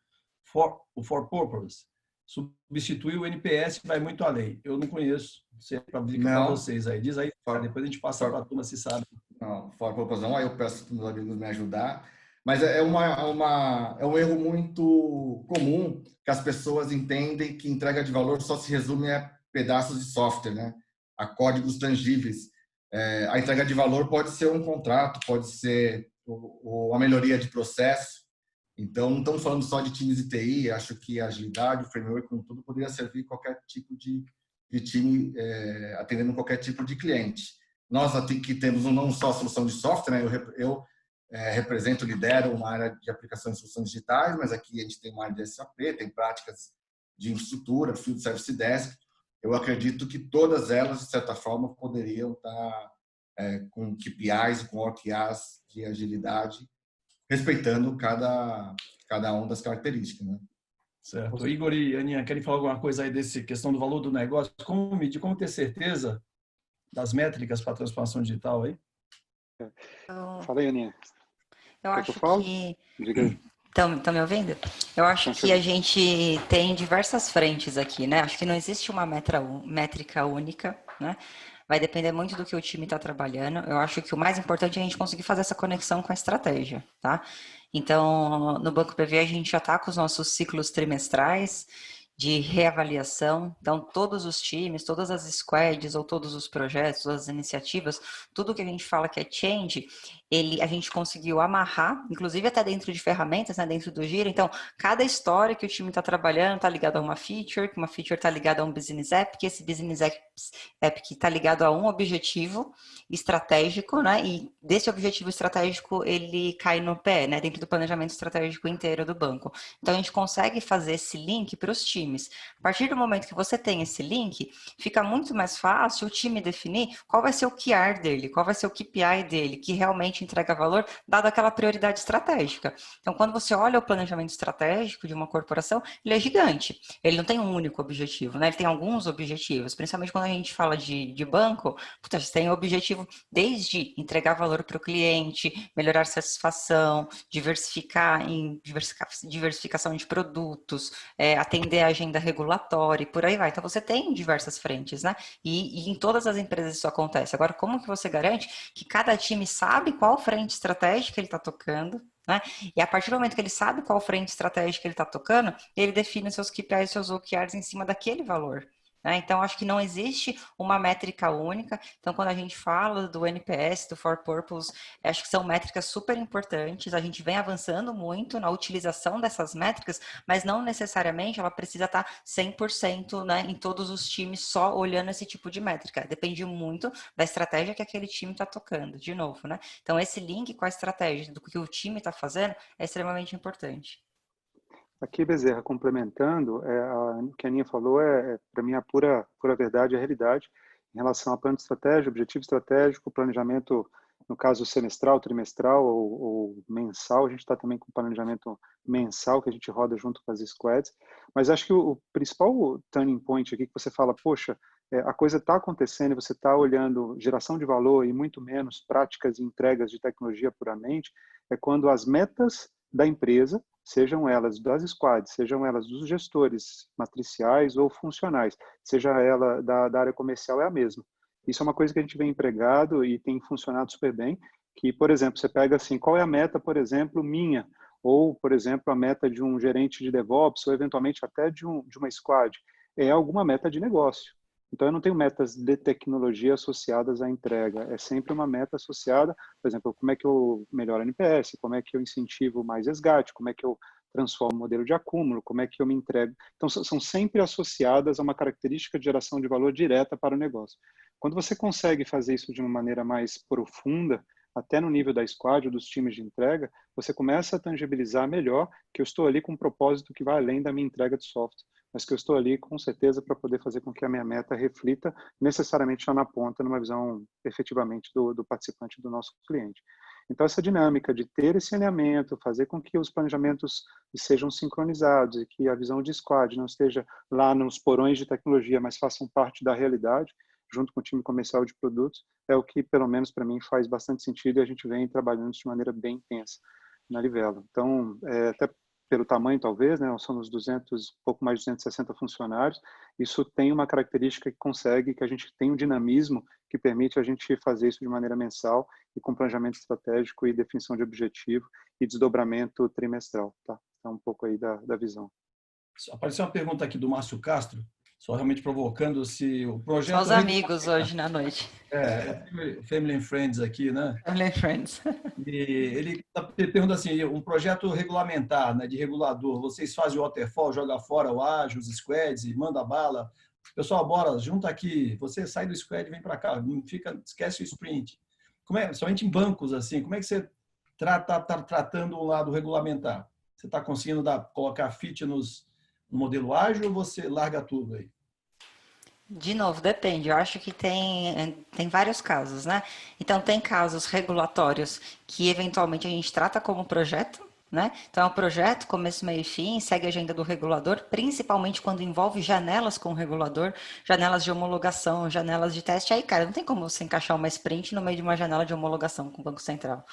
A: For Purpose. Substituir o NPS vai muito além. Eu não conheço. Se é para vocês aí. Diz aí, depois a gente passa para a turma se sabe.
F: Não, For Purpose não, aí eu peço para os meus amigos me ajudar. Mas é um erro muito comum que as pessoas entendem que entrega de valor só se resume a pedaços de software, né? A códigos tangíveis. A entrega de valor pode ser um contrato, pode ser uma melhoria de processo. Então, não estamos falando só de times de TI, acho que a agilidade, o framework, como tudo, poderia servir qualquer tipo de time, atendendo qualquer tipo de cliente. Nós aqui temos não só a solução de software, né? Eu represento, lidero uma área de aplicação de soluções digitais, mas aqui a gente tem uma área de SAP, tem práticas de infraestrutura, Field Service Desk. Eu acredito que todas elas, de certa forma, poderiam estar com KPIs e com OKRs de agilidade, respeitando cada uma das características, né?
A: Certo. Igor e Aninha, querem falar alguma coisa aí dessa questão do valor do negócio? Como medir, como ter certeza das métricas para a transformação digital aí?
G: Fala aí, Aninha.
E: Eu acho que...
G: Diga.
E: Estão me ouvindo? Eu acho que a gente tem diversas frentes aqui, né? Acho que não existe uma métrica única, né? Vai depender muito do que o time está trabalhando. Eu acho que o mais importante é a gente conseguir fazer essa conexão com a estratégia, tá? Então, no Banco PV, a gente já está com os nossos ciclos trimestrais de reavaliação. Então, todos os times, todas as squads ou todos os projetos, todas as iniciativas, tudo que a gente fala que é change, a gente conseguiu amarrar, inclusive até dentro de ferramentas, né, dentro do Gira. Então, cada história que o time está trabalhando está ligado a uma feature, que uma feature está ligada a um business app, que esse business app está ligado a um objetivo estratégico, né? E desse objetivo estratégico ele cai no pé, né? Dentro do planejamento estratégico inteiro do banco. Então, a gente consegue fazer esse link para os times. A partir do momento que você tem esse link, fica muito mais fácil o time definir qual vai ser o QR dele, qual vai ser o KPI dele, que realmente entrega valor, dado aquela prioridade estratégica. Então, quando você olha o planejamento estratégico de uma corporação, ele é gigante. Ele não tem um único objetivo, né? Ele tem alguns objetivos, principalmente quando a gente fala de banco, você tem o objetivo desde entregar valor para o cliente, melhorar a satisfação, diversificação de produtos, atender a agenda regulatória e por aí vai. Então, você tem diversas frentes, né? E em todas as empresas isso acontece. Agora, como que você garante que cada time sabe qual frente estratégica ele está tocando, né? E a partir do momento que ele sabe qual frente estratégica ele está tocando, ele define os seus KPIs, seus OKRs em cima daquele valor. Então, acho que não existe uma métrica única. Então, quando a gente fala do NPS, do For Purpose, acho que são métricas super importantes. A gente vem avançando muito na utilização dessas métricas, mas não necessariamente ela precisa estar 100%, né, em todos os times só olhando esse tipo de métrica. Depende muito da estratégia que aquele time está tocando, de novo, né? Então, esse link com a estratégia do que o time está fazendo é extremamente importante.
G: Aqui, Bezerra, complementando, o que a Aninha falou para mim, a pura verdade, a realidade, em relação a plano de estratégia, objetivo estratégico, planejamento, no caso semestral, trimestral ou mensal, a gente está também com planejamento mensal, que a gente roda junto com as squads, mas acho que o principal turning point aqui que você fala, poxa, a coisa está acontecendo e você está olhando geração de valor e muito menos práticas e entregas de tecnologia puramente, é quando as metas da empresa, sejam elas das squads, sejam elas dos gestores matriciais ou funcionais, seja ela da área comercial, é a mesma. Isso é uma coisa que a gente vem empregado e tem funcionado super bem, que, por exemplo, você pega assim, qual é a meta, por exemplo, minha, ou, por exemplo, a meta de um gerente de DevOps, ou eventualmente até de uma squad, é alguma meta de negócio. Então, eu não tenho metas de tecnologia associadas à entrega. É sempre uma meta associada, por exemplo, como é que eu melhoro a NPS, como é que eu incentivo mais resgate, como é que eu transformo o modelo de acúmulo, como é que eu me entrego. Então, são sempre associadas a uma característica de geração de valor direta para o negócio. Quando você consegue fazer isso de uma maneira mais profunda, até no nível da squad ou dos times de entrega, você começa a tangibilizar melhor que eu estou ali com um propósito que vai além da minha entrega de software, mas que eu estou ali com certeza para poder fazer com que a minha meta reflita necessariamente lá na ponta, numa visão efetivamente do participante do nosso cliente. Então, essa dinâmica de ter esse alinhamento, fazer com que os planejamentos sejam sincronizados e que a visão de squad não esteja lá nos porões de tecnologia, mas façam parte da realidade, junto com o time comercial de produtos, é o que, pelo menos para mim, faz bastante sentido e a gente vem trabalhando de maneira bem intensa na Livelo. Então, até pelo tamanho, talvez, né, somos 200, pouco mais de 260 funcionários, isso tem uma característica que consegue, que a gente tem um dinamismo que permite a gente fazer isso de maneira mensal e com planejamento estratégico e definição de objetivo e desdobramento trimestral, tá? Então, um pouco aí da visão.
A: Apareceu uma pergunta aqui do Márcio Castro, só realmente provocando se o projeto...
E: Só os amigos hoje na noite.
A: Family and Friends aqui, né?
E: Family and Friends.
A: E ele pergunta assim, um projeto regulamentar, né, de regulador, vocês fazem o waterfall, joga fora o ágil, os squads e manda bala? Pessoal, bora, junta aqui, você sai do squad e vem para cá, esquece o sprint. Somente em bancos, assim, como é que você está tratando o lado regulamentar? Você está conseguindo colocar fit no modelo ágil ou você larga tudo aí?
E: De novo, depende. Eu acho que tem vários casos, né? Então, tem casos regulatórios que, eventualmente, a gente trata como projeto, né? Então, é um projeto, começo, meio e fim, segue a agenda do regulador, principalmente quando envolve janelas com o regulador, janelas de homologação, janelas de teste. Aí, cara, não tem como você encaixar uma sprint no meio de uma janela de homologação com o Banco Central.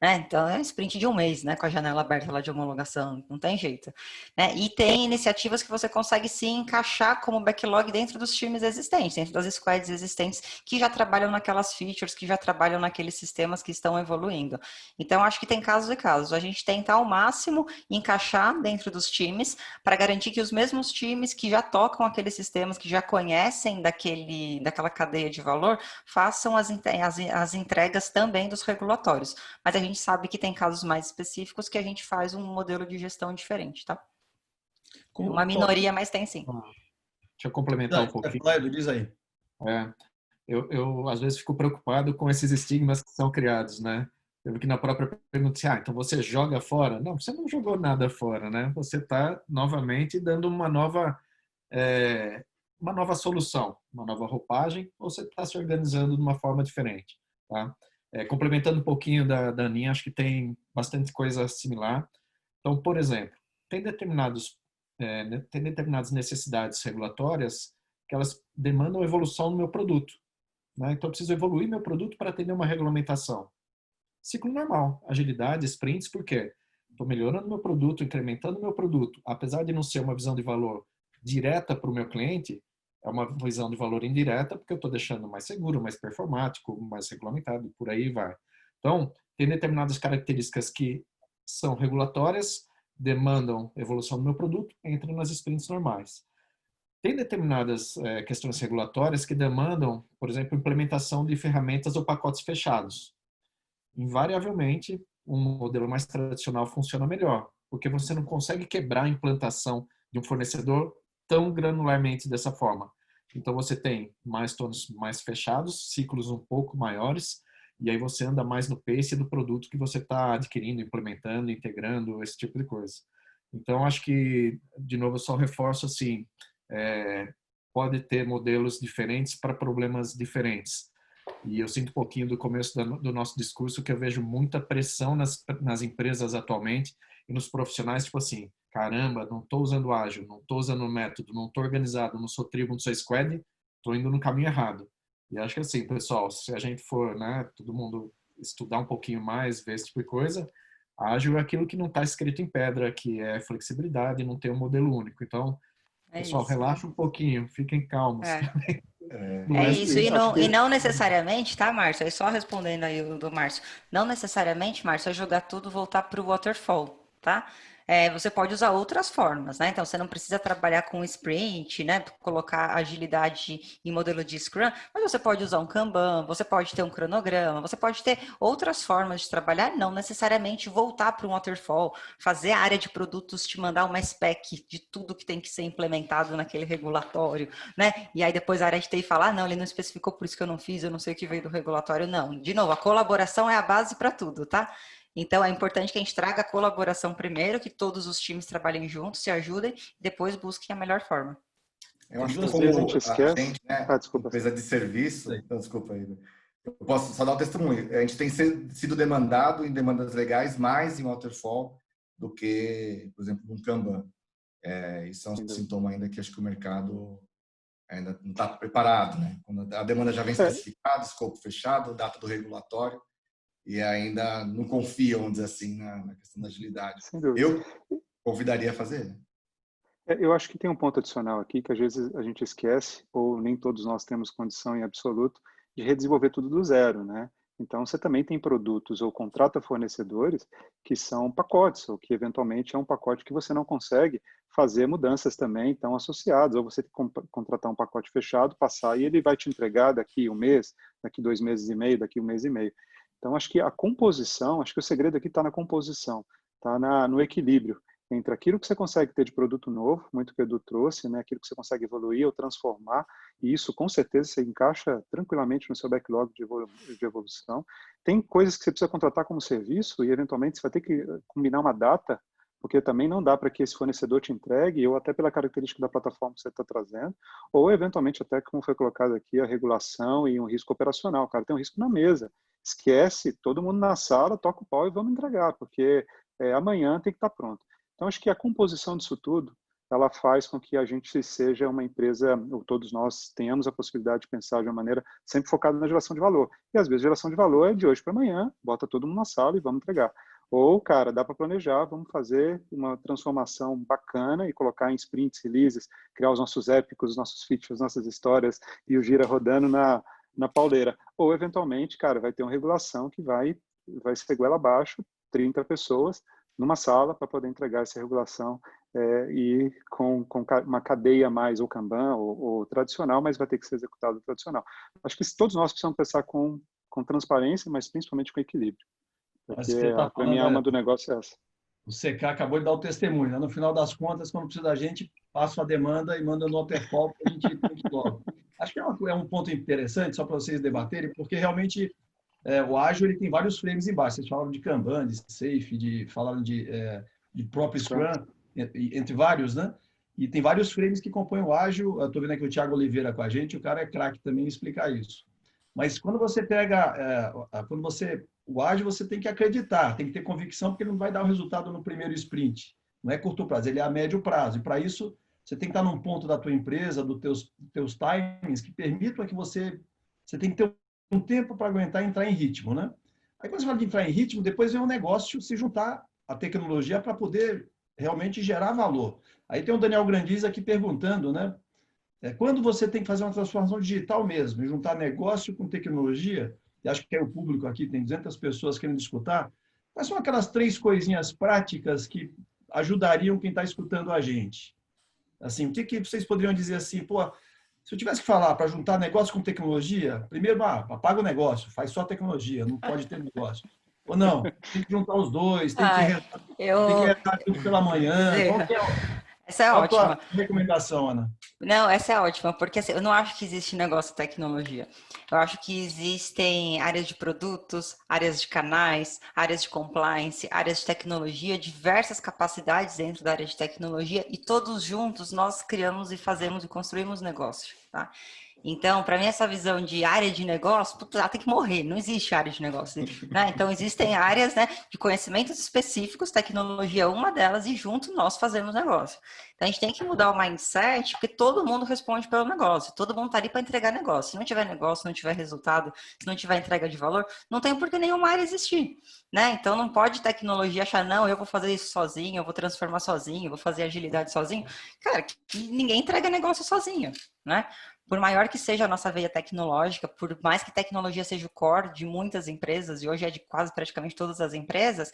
E: Então, é um sprint de um mês, né, com a janela aberta lá de homologação, não tem jeito. Né? E tem iniciativas que você consegue sim encaixar como backlog dentro dos times existentes, dentro das squads existentes, que já trabalham naquelas features, que já trabalham naqueles sistemas que estão evoluindo. Então, acho que tem casos e casos. A gente tenta ao máximo encaixar dentro dos times para garantir que os mesmos times que já tocam aqueles sistemas, que já conhecem daquela cadeia de valor, façam as entregas também dos regulatórios. Mas a gente sabe que tem casos mais específicos que a gente faz um modelo de gestão diferente, tá? Uma minoria, mas tem sim.
C: Deixa eu complementar um pouquinho.
A: Diz aí.
C: Eu às vezes fico preocupado com esses estigmas que são criados, né? Eu vi que na própria pergunta, então você joga fora? Não, você não jogou nada fora, né? Você está novamente dando uma nova solução, uma nova roupagem, ou você está se organizando de uma forma diferente, tá? Complementando um pouquinho da Aninha, acho que tem bastante coisa similar. Então, por exemplo, tem determinadas necessidades regulatórias que elas demandam evolução no meu produto, né? Então, eu preciso evoluir meu produto para atender uma regulamentação. Ciclo normal, agilidade, sprints, por quê? Estou melhorando meu produto, incrementando meu produto, apesar de não ser uma visão de valor direta para o meu cliente, é uma visão de valor indireta, porque eu estou deixando mais seguro, mais performático, mais regulamentado, e por aí vai. Então, tem determinadas características que são regulatórias, demandam evolução do meu produto, entram nas sprints normais. Tem determinadas questões regulatórias que demandam, por exemplo, implementação de ferramentas ou pacotes fechados. Invariavelmente, um modelo mais tradicional funciona melhor, porque você não consegue quebrar a implantação de um fornecedor tão granularmente dessa forma. Então, você tem milestones mais fechados, ciclos um pouco maiores, e aí você anda mais no pace do produto que você está adquirindo, implementando, integrando, esse tipo de coisa. Então, acho que, de novo, eu só reforço assim, pode ter modelos diferentes para problemas diferentes. E eu sinto um pouquinho do começo do nosso discurso que eu vejo muita pressão nas empresas atualmente e nos profissionais, tipo assim, caramba, não estou usando ágil, não estou usando o método, não estou organizado, não sou tribo, não sou squad, estou indo no caminho errado. E acho que assim, pessoal, se a gente for, né, todo mundo estudar um pouquinho mais, ver esse tipo de coisa, ágil é aquilo que não está escrito em pedra, que é flexibilidade, não tem um modelo único. Então, pessoal, relaxa um pouquinho, fiquem calmos.
E: É isso, e não necessariamente, tá, Márcio? Aí só respondendo aí o do Márcio, não necessariamente, Márcio, é jogar tudo, voltar para o waterfall, tá? você pode usar outras formas, né? Então, você não precisa trabalhar com sprint, né? Colocar agilidade em modelo de Scrum, mas você pode usar um Kanban, você pode ter um cronograma, você pode ter outras formas de trabalhar, não necessariamente voltar para um waterfall, fazer a área de produtos te mandar uma spec de tudo que tem que ser implementado naquele regulatório, né? E aí depois a área de TI falar, não, ele não especificou, por isso que eu não fiz, eu não sei o que veio do regulatório. Não, de novo, a colaboração é a base para tudo, tá? Então, é importante que a gente traga a colaboração primeiro, que todos os times trabalhem juntos, se ajudem, e depois busquem a melhor forma.
F: Eu acho que
G: Às vezes a gente esquece.
F: né,
G: Desculpa.
F: empresa de serviço, então, desculpa aí. Eu posso só dar um testemunho. A gente tem sido demandado em demandas legais mais em waterfall do que, por exemplo, um Kanban. Isso é um sintoma ainda que acho que o mercado ainda não está preparado, né? Quando a demanda já vem especificada, escopo fechado, data do regulatório, e ainda não confiam, vamos dizer assim, na questão da agilidade.
G: Sem dúvida.
F: Eu convidaria a fazer.
G: Eu acho que tem um ponto adicional aqui que às vezes a gente esquece, ou nem todos nós temos condição em absoluto, de redesenvolver tudo do zero, né? Então, você também tem produtos ou contrata fornecedores que são pacotes, ou que eventualmente é um pacote que você não consegue fazer mudanças também estão associadas, ou você tem que contratar um pacote fechado, passar e ele vai te entregar daqui um mês, daqui 2 meses e meio, daqui 1 mês e meio. Então, acho que a composição, acho que o segredo aqui está na composição, está no equilíbrio entre aquilo que você consegue ter de produto novo, muito que o Edu trouxe, né, aquilo que você consegue evoluir ou transformar, e isso com certeza você encaixa tranquilamente no seu backlog de evolução. Tem coisas que você precisa contratar como serviço e eventualmente você vai ter que combinar uma data, porque também não dá para que esse fornecedor te entregue, ou até pela característica da plataforma que você está trazendo, ou eventualmente até como foi colocado aqui, a regulação e um risco operacional. Cara, tem um risco na mesa. Esquece, todo mundo na sala, toca o pau e vamos entregar, porque amanhã tem que estar pronto. Então, acho que a composição disso tudo, ela faz com que a gente seja uma empresa, ou todos nós tenhamos a possibilidade de pensar de uma maneira sempre focada na geração de valor. E, às vezes, geração de valor é de hoje para amanhã, bota todo mundo na sala e vamos entregar. Ou, cara, dá para planejar, vamos fazer uma transformação bacana e colocar em sprints, releases, criar os nossos épicos, os nossos features, as nossas histórias e o gira rodando na pauleira. Ou, eventualmente, cara, vai ter uma regulação que vai ser goela abaixo, 30 pessoas, numa sala para poder entregar essa regulação e com uma cadeia a mais, ou Kanban, ou tradicional, mas vai ter que ser executado tradicional. Acho que todos nós precisamos pensar com transparência, mas principalmente com equilíbrio. Porque a minha alma do negócio é essa.
A: O CK acabou de dar o testemunho. Né? No final das contas, quando precisa da gente, passa a demanda e manda no waterfall para a gente tem que logo. Acho que é um ponto interessante, só para vocês debaterem, porque realmente o ágil ele tem vários frames embaixo. Vocês falaram de Kanban, de Safe, falaram de próprio Scrum, entre vários, né? E tem vários frames que compõem o ágil. Estou vendo aqui o Thiago Oliveira com a gente, o cara é craque também em explicar isso. Mas quando você pega, o ágil você tem que acreditar, tem que ter convicção, porque ele não vai dar o resultado no primeiro sprint. Não é curto prazo, ele é a médio prazo. E para isso, você tem que estar num ponto da tua empresa, dos teus timings, que permitam que você tem que ter um tempo para aguentar entrar em ritmo, né? Aí quando você fala de entrar em ritmo, depois vem um negócio se juntar à tecnologia para poder realmente gerar valor. Aí tem o Daniel Grandiz aqui perguntando, né? Quando você tem que fazer uma transformação digital mesmo, juntar negócio com tecnologia, e acho que o público aqui, tem 200 pessoas querendo escutar, quais são aquelas 3 coisinhas práticas que ajudariam quem está escutando a gente? Assim, o que vocês poderiam dizer assim, pô, se eu tivesse que falar para juntar negócio com tecnologia, primeiro, apaga o negócio, faz só tecnologia, não pode ter negócio. Ou não, tem que juntar os dois, tem que rezar tudo pela manhã.
E: Essa é ótima.
A: Qual a tua recomendação, Ana?
E: Não, essa é ótima, porque assim, eu não acho que existe negócio de tecnologia. Eu acho que existem áreas de produtos, áreas de canais, áreas de compliance, áreas de tecnologia, diversas capacidades dentro da área de tecnologia e todos juntos nós criamos e fazemos e construímos negócio, tá? Então, para mim, essa visão de área de negócio, ela tem que morrer, não existe área de negócio. Né? Então, existem áreas, né, de conhecimentos específicos, tecnologia é uma delas, e junto nós fazemos negócio. Então, a gente tem que mudar o mindset, porque todo mundo responde pelo negócio, todo mundo está ali para entregar negócio. Se não tiver negócio, se não tiver resultado, se não tiver entrega de valor, não tem por que nenhuma área existir. Né? Então, não pode tecnologia achar, não, eu vou fazer isso sozinho, eu vou transformar sozinho, eu vou fazer agilidade sozinho. Cara, que ninguém entrega negócio sozinho, né? por maior que seja a nossa veia tecnológica, por mais que tecnologia seja o core de muitas empresas, e hoje é de quase praticamente todas as empresas,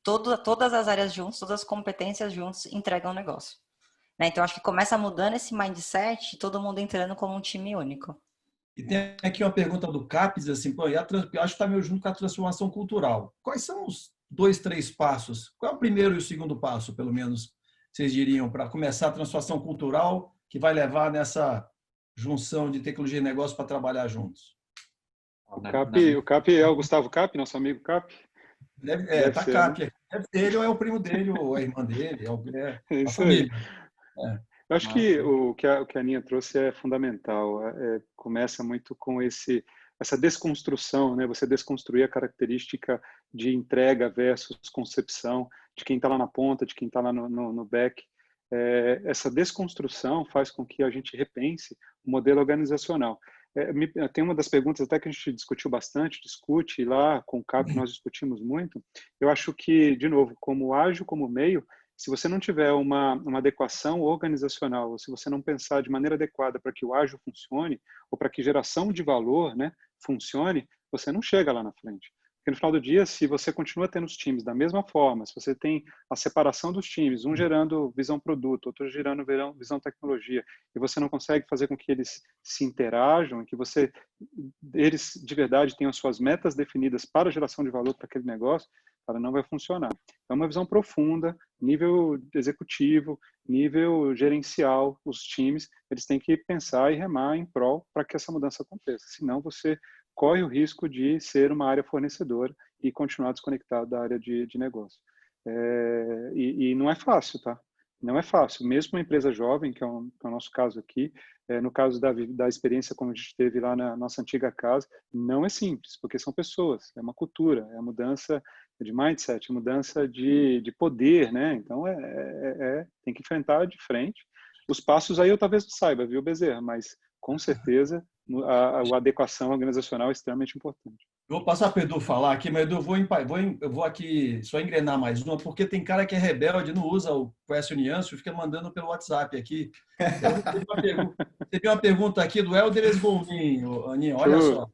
E: todas as áreas juntas, todas as competências juntas entregam o negócio. Né? Então, acho que começa mudando esse mindset, todo mundo entrando como um time único.
A: E tem aqui uma pergunta do CAPES, assim, pô, eu acho que está meio junto com a transformação cultural. Quais são os 2, 3 passos? Qual é o primeiro e o segundo passo, pelo menos, vocês diriam, para começar a transformação cultural que vai levar nessa junção de tecnologia e negócio para trabalhar juntos?
G: O Cap é o Gustavo Cap, nosso amigo Cap?
A: Deve tá
G: ser,
A: CAP
G: né?
A: aqui. Deve ser ele ou é o primo dele, ou a irmã dele, é
G: É
A: a
G: isso aí.
A: família. É.
G: Eu acho que o que a Aninha trouxe é fundamental. Começa muito com essa desconstrução, né? Você desconstruir a característica de entrega versus concepção, de quem está lá na ponta, de quem está lá no back. Essa desconstrução faz com que a gente repense o modelo organizacional. Tem uma das perguntas até que a gente discutiu bastante, discute lá com o CAP, nós discutimos muito. Eu acho que, de novo, como ágil, como meio, se você não tiver uma adequação organizacional, ou se você não pensar de maneira adequada para que o ágil funcione, ou para que geração de valor, né, funcione, você não chega lá na frente. Porque no final do dia, se você continua tendo os times da mesma forma, se você tem a separação dos times, um gerando visão produto, outro gerando visão tecnologia, e você não consegue fazer com que eles se interajam, que eles de verdade tenham suas metas definidas para a geração de valor para aquele negócio, cara, não vai funcionar. É uma visão profunda, nível executivo, nível gerencial, os times, eles têm que pensar e remar em prol para que essa mudança aconteça. Senão você corre o risco de ser uma área fornecedora e continuar desconectado da área de negócio. E não é fácil, tá? Não é fácil. Mesmo uma empresa jovem, que é o nosso caso aqui, no caso da experiência como a gente teve lá na nossa antiga casa, não é simples, porque são pessoas, é uma cultura, é a mudança de mindset, mudança de poder, né? Então, tem que enfrentar de frente. Os passos aí eu talvez não saiba, viu, Bezerra? Mas, com certeza, a adequação organizacional é extremamente importante.
A: Eu vou passar para o Edu falar aqui, mas Edu, eu vou aqui só engrenar mais uma, porque tem cara que é rebelde, não usa o Question and Answer, fica mandando pelo WhatsApp aqui. Teve uma pergunta aqui do Helder Esgolmin, Aninha, olha só.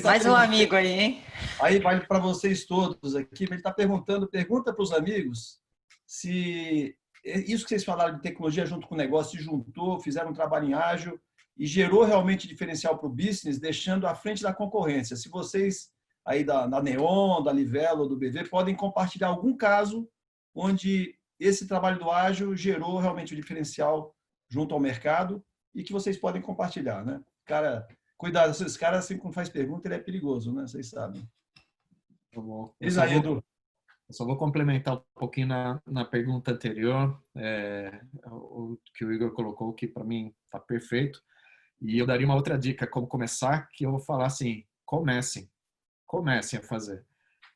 E: Mais um amigo aí, hein?
A: Aí vale para vocês todos aqui, ele está pergunta para os amigos se isso que vocês falaram de tecnologia junto com o negócio se juntou, fizeram um trabalho em ágil e gerou realmente diferencial para o business, deixando à frente da concorrência. Se vocês aí da Neon, da Livelo, do BV, podem compartilhar algum caso onde esse trabalho do ágil gerou realmente o diferencial junto ao mercado e que vocês podem compartilhar, né? Cara, cuidado, esses caras, assim, quando faz pergunta, ele é perigoso, né? Vocês sabem.
C: Diz aí, Edu. Eu só vou complementar um pouquinho na pergunta anterior, o que o Igor colocou, que para mim está perfeito. E eu daria uma outra dica, como começar, que eu vou falar assim, comecem a fazer.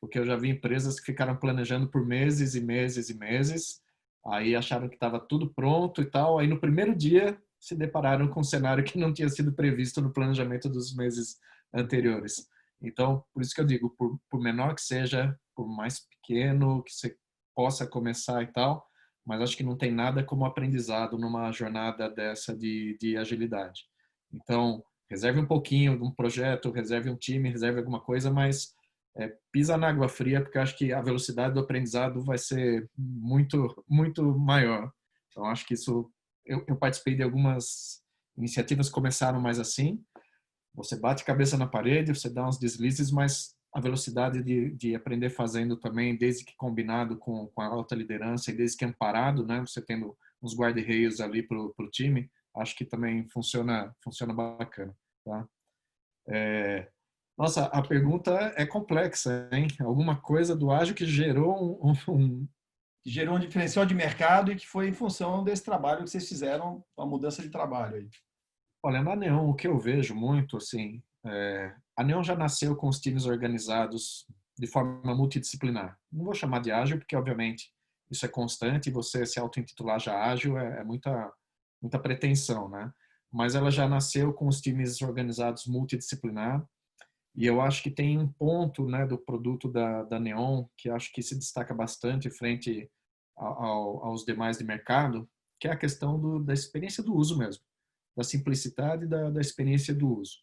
C: Porque eu já vi empresas que ficaram planejando por meses e meses e meses, aí acharam que estava tudo pronto e tal, aí no primeiro dia se depararam com um cenário que não tinha sido previsto no planejamento dos meses anteriores. Então, por isso que eu digo, por menor que seja, por mais pequeno que você possa começar e tal, mas acho que não tem nada como aprendizado numa jornada dessa de agilidade. Então, reserve um pouquinho de um projeto, reserve um time, reserve alguma coisa, mas pisa na água fria, porque eu acho que a velocidade do aprendizado vai ser muito, muito maior. Então, acho que isso... Eu participei de algumas iniciativas que começaram mais assim. Você bate cabeça na parede, você dá uns deslizes, mas a velocidade de aprender fazendo também, desde que combinado com a alta liderança e desde que amparado, né, você tendo uns guarda-reios ali para o time, acho que também funciona bacana. Tá? Nossa, a pergunta é complexa, hein? Alguma coisa do ágil que gerou
A: que gerou um diferencial de mercado e que foi em função desse trabalho que vocês fizeram, a mudança de trabalho aí.
C: Olha, na Neon, o que eu vejo muito, assim, a Neon já nasceu com os times organizados de forma multidisciplinar. Não vou chamar de ágil, porque, obviamente, isso é constante e você se auto-intitular já ágil é muita pretensão, né? Mas ela já nasceu com os times organizados multidisciplinar e eu acho que tem um ponto, né, do produto da Neon que acho que se destaca bastante frente aos demais de mercado, que é a questão da experiência do uso mesmo. da simplicidade da experiência do uso.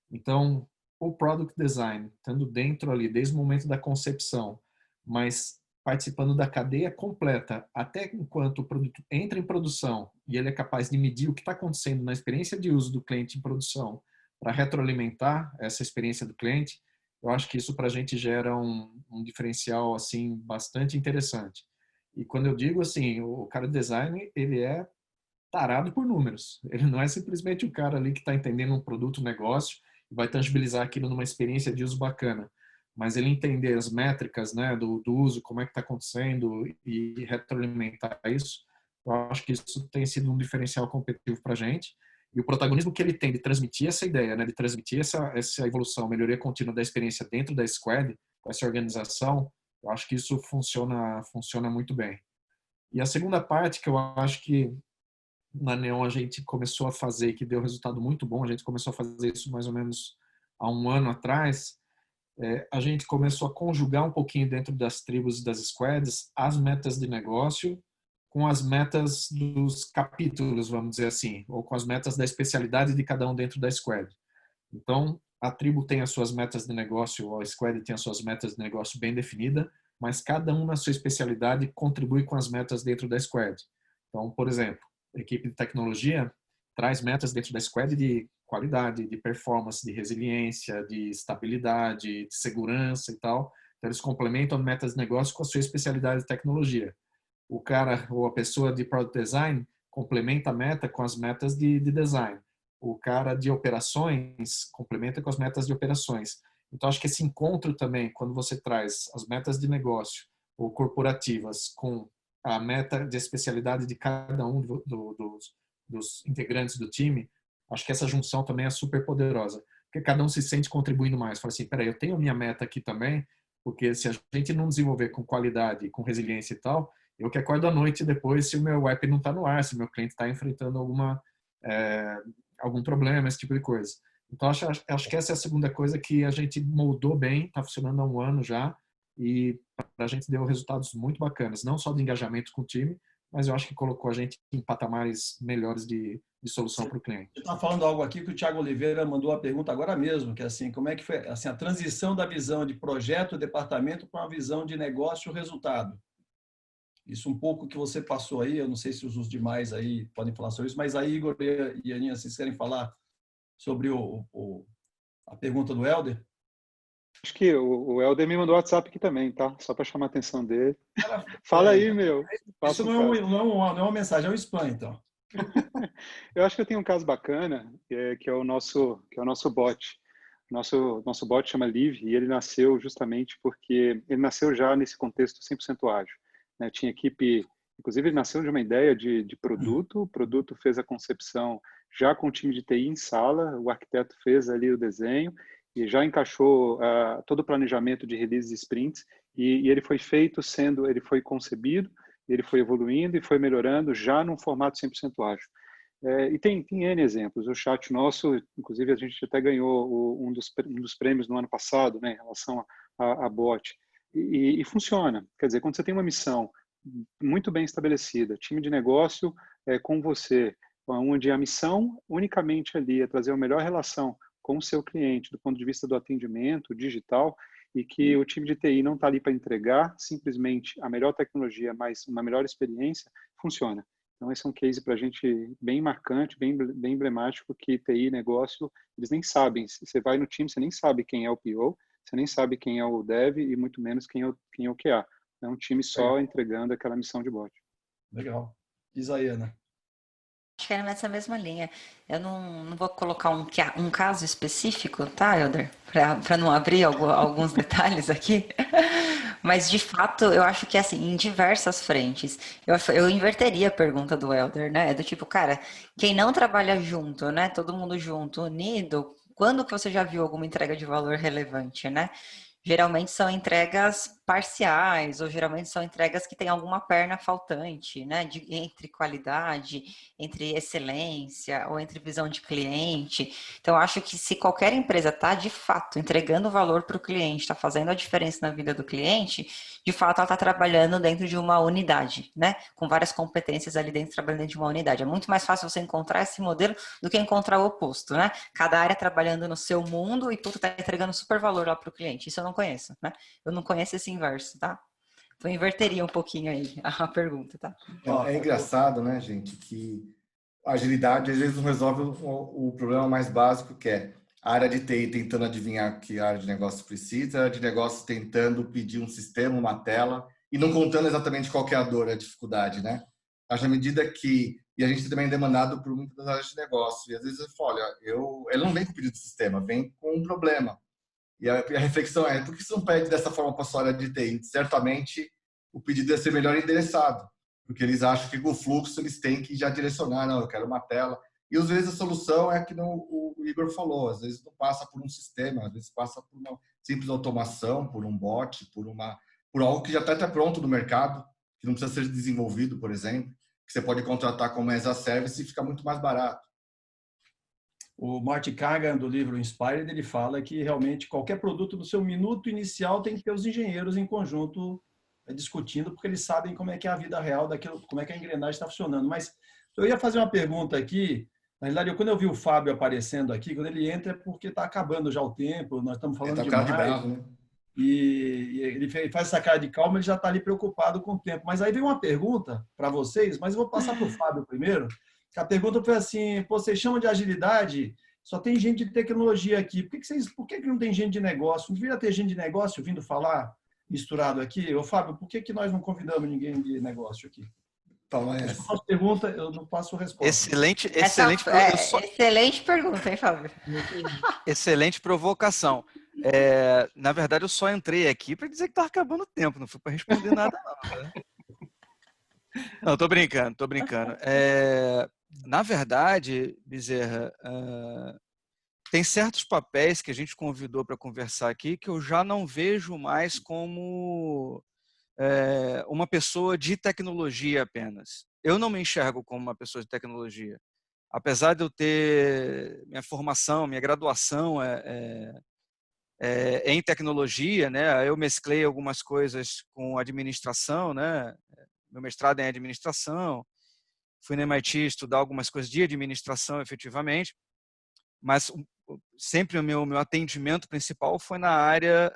C: Então, o Product Design, estando dentro ali, desde o momento da concepção, mas participando da cadeia completa, até enquanto o produto entra em produção e ele é capaz de medir o que está acontecendo na experiência de uso do cliente em produção para retroalimentar essa experiência do cliente, eu acho que isso para a gente gera um diferencial assim bastante interessante. E quando eu digo assim, o cara de design, ele é tarado por números. Ele não é simplesmente o cara ali que está entendendo um produto, um negócio e vai tangibilizar aquilo numa experiência de uso bacana. Mas ele entender as métricas, né, do uso, como é que está acontecendo e retroalimentar isso, eu acho que isso tem sido um diferencial competitivo para a gente. E o protagonismo que ele tem de transmitir essa ideia, né, de transmitir essa evolução, melhoria contínua da experiência dentro da Squad, com essa organização, eu acho que isso funciona muito bem. E a segunda parte que eu acho que na Neon a gente começou a fazer, que deu resultado muito bom, a gente começou a fazer isso mais ou menos há um ano atrás, a gente começou a conjugar um pouquinho dentro das tribos e das squads as metas de negócio com as metas dos capítulos, vamos dizer assim, ou com as metas da especialidade de cada um dentro da squad. Então, a tribo tem as suas metas de negócio, ou a squad tem as suas metas de negócio bem definidas, mas cada um na sua especialidade contribui com as metas dentro da squad. Então, por exemplo, a equipe de tecnologia traz metas dentro da squad de qualidade, de performance, de resiliência, de estabilidade, de segurança e tal. Então, eles complementam metas de negócio com a sua especialidade de tecnologia. O cara ou a pessoa de Product Design complementa a meta com as metas de design. O cara de operações complementa com as metas de operações. Então, acho que esse encontro também, quando você traz as metas de negócio ou corporativas com a meta de especialidade de cada um dos integrantes do time, acho que essa junção também é super poderosa, porque cada um se sente contribuindo mais. Fala assim, peraí, eu tenho a minha meta aqui também, porque se a gente não desenvolver com qualidade, com resiliência e tal, eu que acordo à noite depois se o meu app não está no ar, se o meu cliente está enfrentando algum problema, esse tipo de coisa. Então, acho que essa é a segunda coisa que a gente moldou bem, está funcionando há um ano já, e a gente deu resultados muito bacanas, não só de engajamento com o time, mas eu acho que colocou a gente em patamares melhores de solução para o cliente.
A: Você está falando algo aqui que o Thiago Oliveira mandou a pergunta agora mesmo, que é assim, como é que foi assim, a transição da visão de projeto, departamento, para uma visão de negócio, resultado? Isso um pouco que você passou aí, eu não sei se os demais aí podem falar sobre isso, mas aí, Igor e Aninha, vocês querem falar sobre a pergunta do Helder?
G: Acho que o Helder me mandou o WhatsApp aqui também, tá? Só para chamar a atenção dele. Fala aí, meu.
A: Isso não é uma mensagem, é um spam, então.
G: Eu acho que eu tenho um caso bacana, que é o nosso bot. Nosso bot chama Liv, e ele nasceu justamente porque ele nasceu já nesse contexto 100% ágil, né? Tinha equipe, inclusive ele nasceu de uma ideia de produto, o produto fez a concepção já com o time de TI em sala, o arquiteto fez ali o desenho e já encaixou todo o planejamento de releases e sprints, e ele foi ele foi concebido, ele foi evoluindo e foi melhorando já num formato 100% ágil. E tem N exemplos. O chat nosso, inclusive, a gente até ganhou um dos prêmios no ano passado, né, em relação a bot. E funciona. Quer dizer, quando você tem uma missão muito bem estabelecida, time de negócio com você, onde a missão unicamente ali é trazer a melhor relação com o seu cliente do ponto de vista do atendimento digital, e que o time de TI não está ali para entregar simplesmente a melhor tecnologia, mas uma melhor experiência, funciona. Então, esse é um case para a gente bem marcante, bem emblemático, que TI e negócio, eles nem sabem. Você vai no time, você nem sabe quem é o PO, você nem sabe quem é o Dev e muito menos quem é o QA. É um time só entregando aquela missão de bot.
A: Legal. Diz aí, Ana.
E: Acho que era nessa mesma linha. Eu não vou colocar um caso específico, tá, Helder? Para não abrir alguns detalhes aqui. Mas, de fato, eu acho que, assim, em diversas frentes. Eu inverteria a pergunta do Helder, né? Do tipo, cara, quem não trabalha junto, né? Todo mundo junto, unido, quando que você já viu alguma entrega de valor relevante, né? Geralmente são entregas parciais, ou geralmente são entregas que têm alguma perna faltante, né? Entre qualidade, entre excelência, ou entre visão de cliente. Então, eu acho que se qualquer empresa está, de fato, entregando valor para o cliente, está fazendo a diferença na vida do cliente, de fato, ela está trabalhando dentro de uma unidade, né? Com várias competências ali dentro, trabalhando dentro de uma unidade. É muito mais fácil você encontrar esse modelo do que encontrar o oposto, né? Cada área trabalhando no seu mundo e tudo está entregando super valor lá para o cliente. Isso eu não conheço, né? Eu não conheço esse inverso, tá? Então, eu inverteria um pouquinho aí a pergunta, tá?
F: É engraçado, né, gente, que a agilidade às vezes não resolve o problema mais básico, que é a área de TI tentando adivinhar o que a área de negócio precisa, a área de negócio tentando pedir um sistema, uma tela, e não contando exatamente qual que é a dor, a dificuldade, né? Mas na medida que... E a gente também é demandado por muitas das áreas de negócio. E às vezes eu falo, olha, ele não vem com pedido de sistema, vem com um problema. E a reflexão é, por que você não pede dessa forma para a sua área de TI? Certamente o pedido ia ser melhor endereçado, porque eles acham que com o fluxo eles têm que já direcionar, não, eu quero uma tela. E às vezes a solução é que o Igor falou, às vezes não passa por um sistema, às vezes passa por uma simples automação, por um bot, por algo que já está até pronto no mercado, que não precisa ser desenvolvido, por exemplo, que você pode contratar como as a service e fica muito mais barato.
A: O Marty Kagan, do livro Inspired, ele fala que realmente qualquer produto no seu minuto inicial tem que ter os engenheiros em conjunto discutindo, porque eles sabem como é que é a vida real daquilo, como é que a engrenagem está funcionando. Mas eu ia fazer uma pergunta aqui. Na realidade, quando eu vi o Fábio aparecendo aqui, quando ele entra é porque está acabando já o tempo, nós estamos falando
F: Ele tá
A: demais.
F: de bravo, né?
A: E ele faz essa cara de calma, ele já está ali preocupado com o tempo. Mas aí veio uma pergunta para vocês, mas eu vou passar para o Fábio primeiro. A pergunta foi assim: pô, vocês chamam de agilidade, só tem gente de tecnologia aqui. Por que não tem gente de negócio? Não deveria ter gente de negócio vindo falar misturado aqui? Ô, Fábio, por que nós não convidamos ninguém de negócio aqui?
F: Toma
A: Eu
F: essa.
A: faço pergunta, eu não passo resposta.
B: Excelente
E: pergunta, hein, Fábio?
B: Excelente provocação. Na verdade, eu só entrei aqui para dizer que estava acabando o tempo, não foi para responder nada, não. Né? Não, tô brincando. Na verdade, Bezerra, tem certos papéis que a gente convidou para conversar aqui que eu já não vejo mais como uma pessoa de tecnologia apenas. Eu não me enxergo como uma pessoa de tecnologia. Apesar de eu ter minha formação, minha graduação em tecnologia, né? Eu mesclei algumas coisas com administração, né? Meu mestrado é em administração, fui na MIT estudar algumas coisas de administração efetivamente, mas sempre o meu atendimento principal foi na área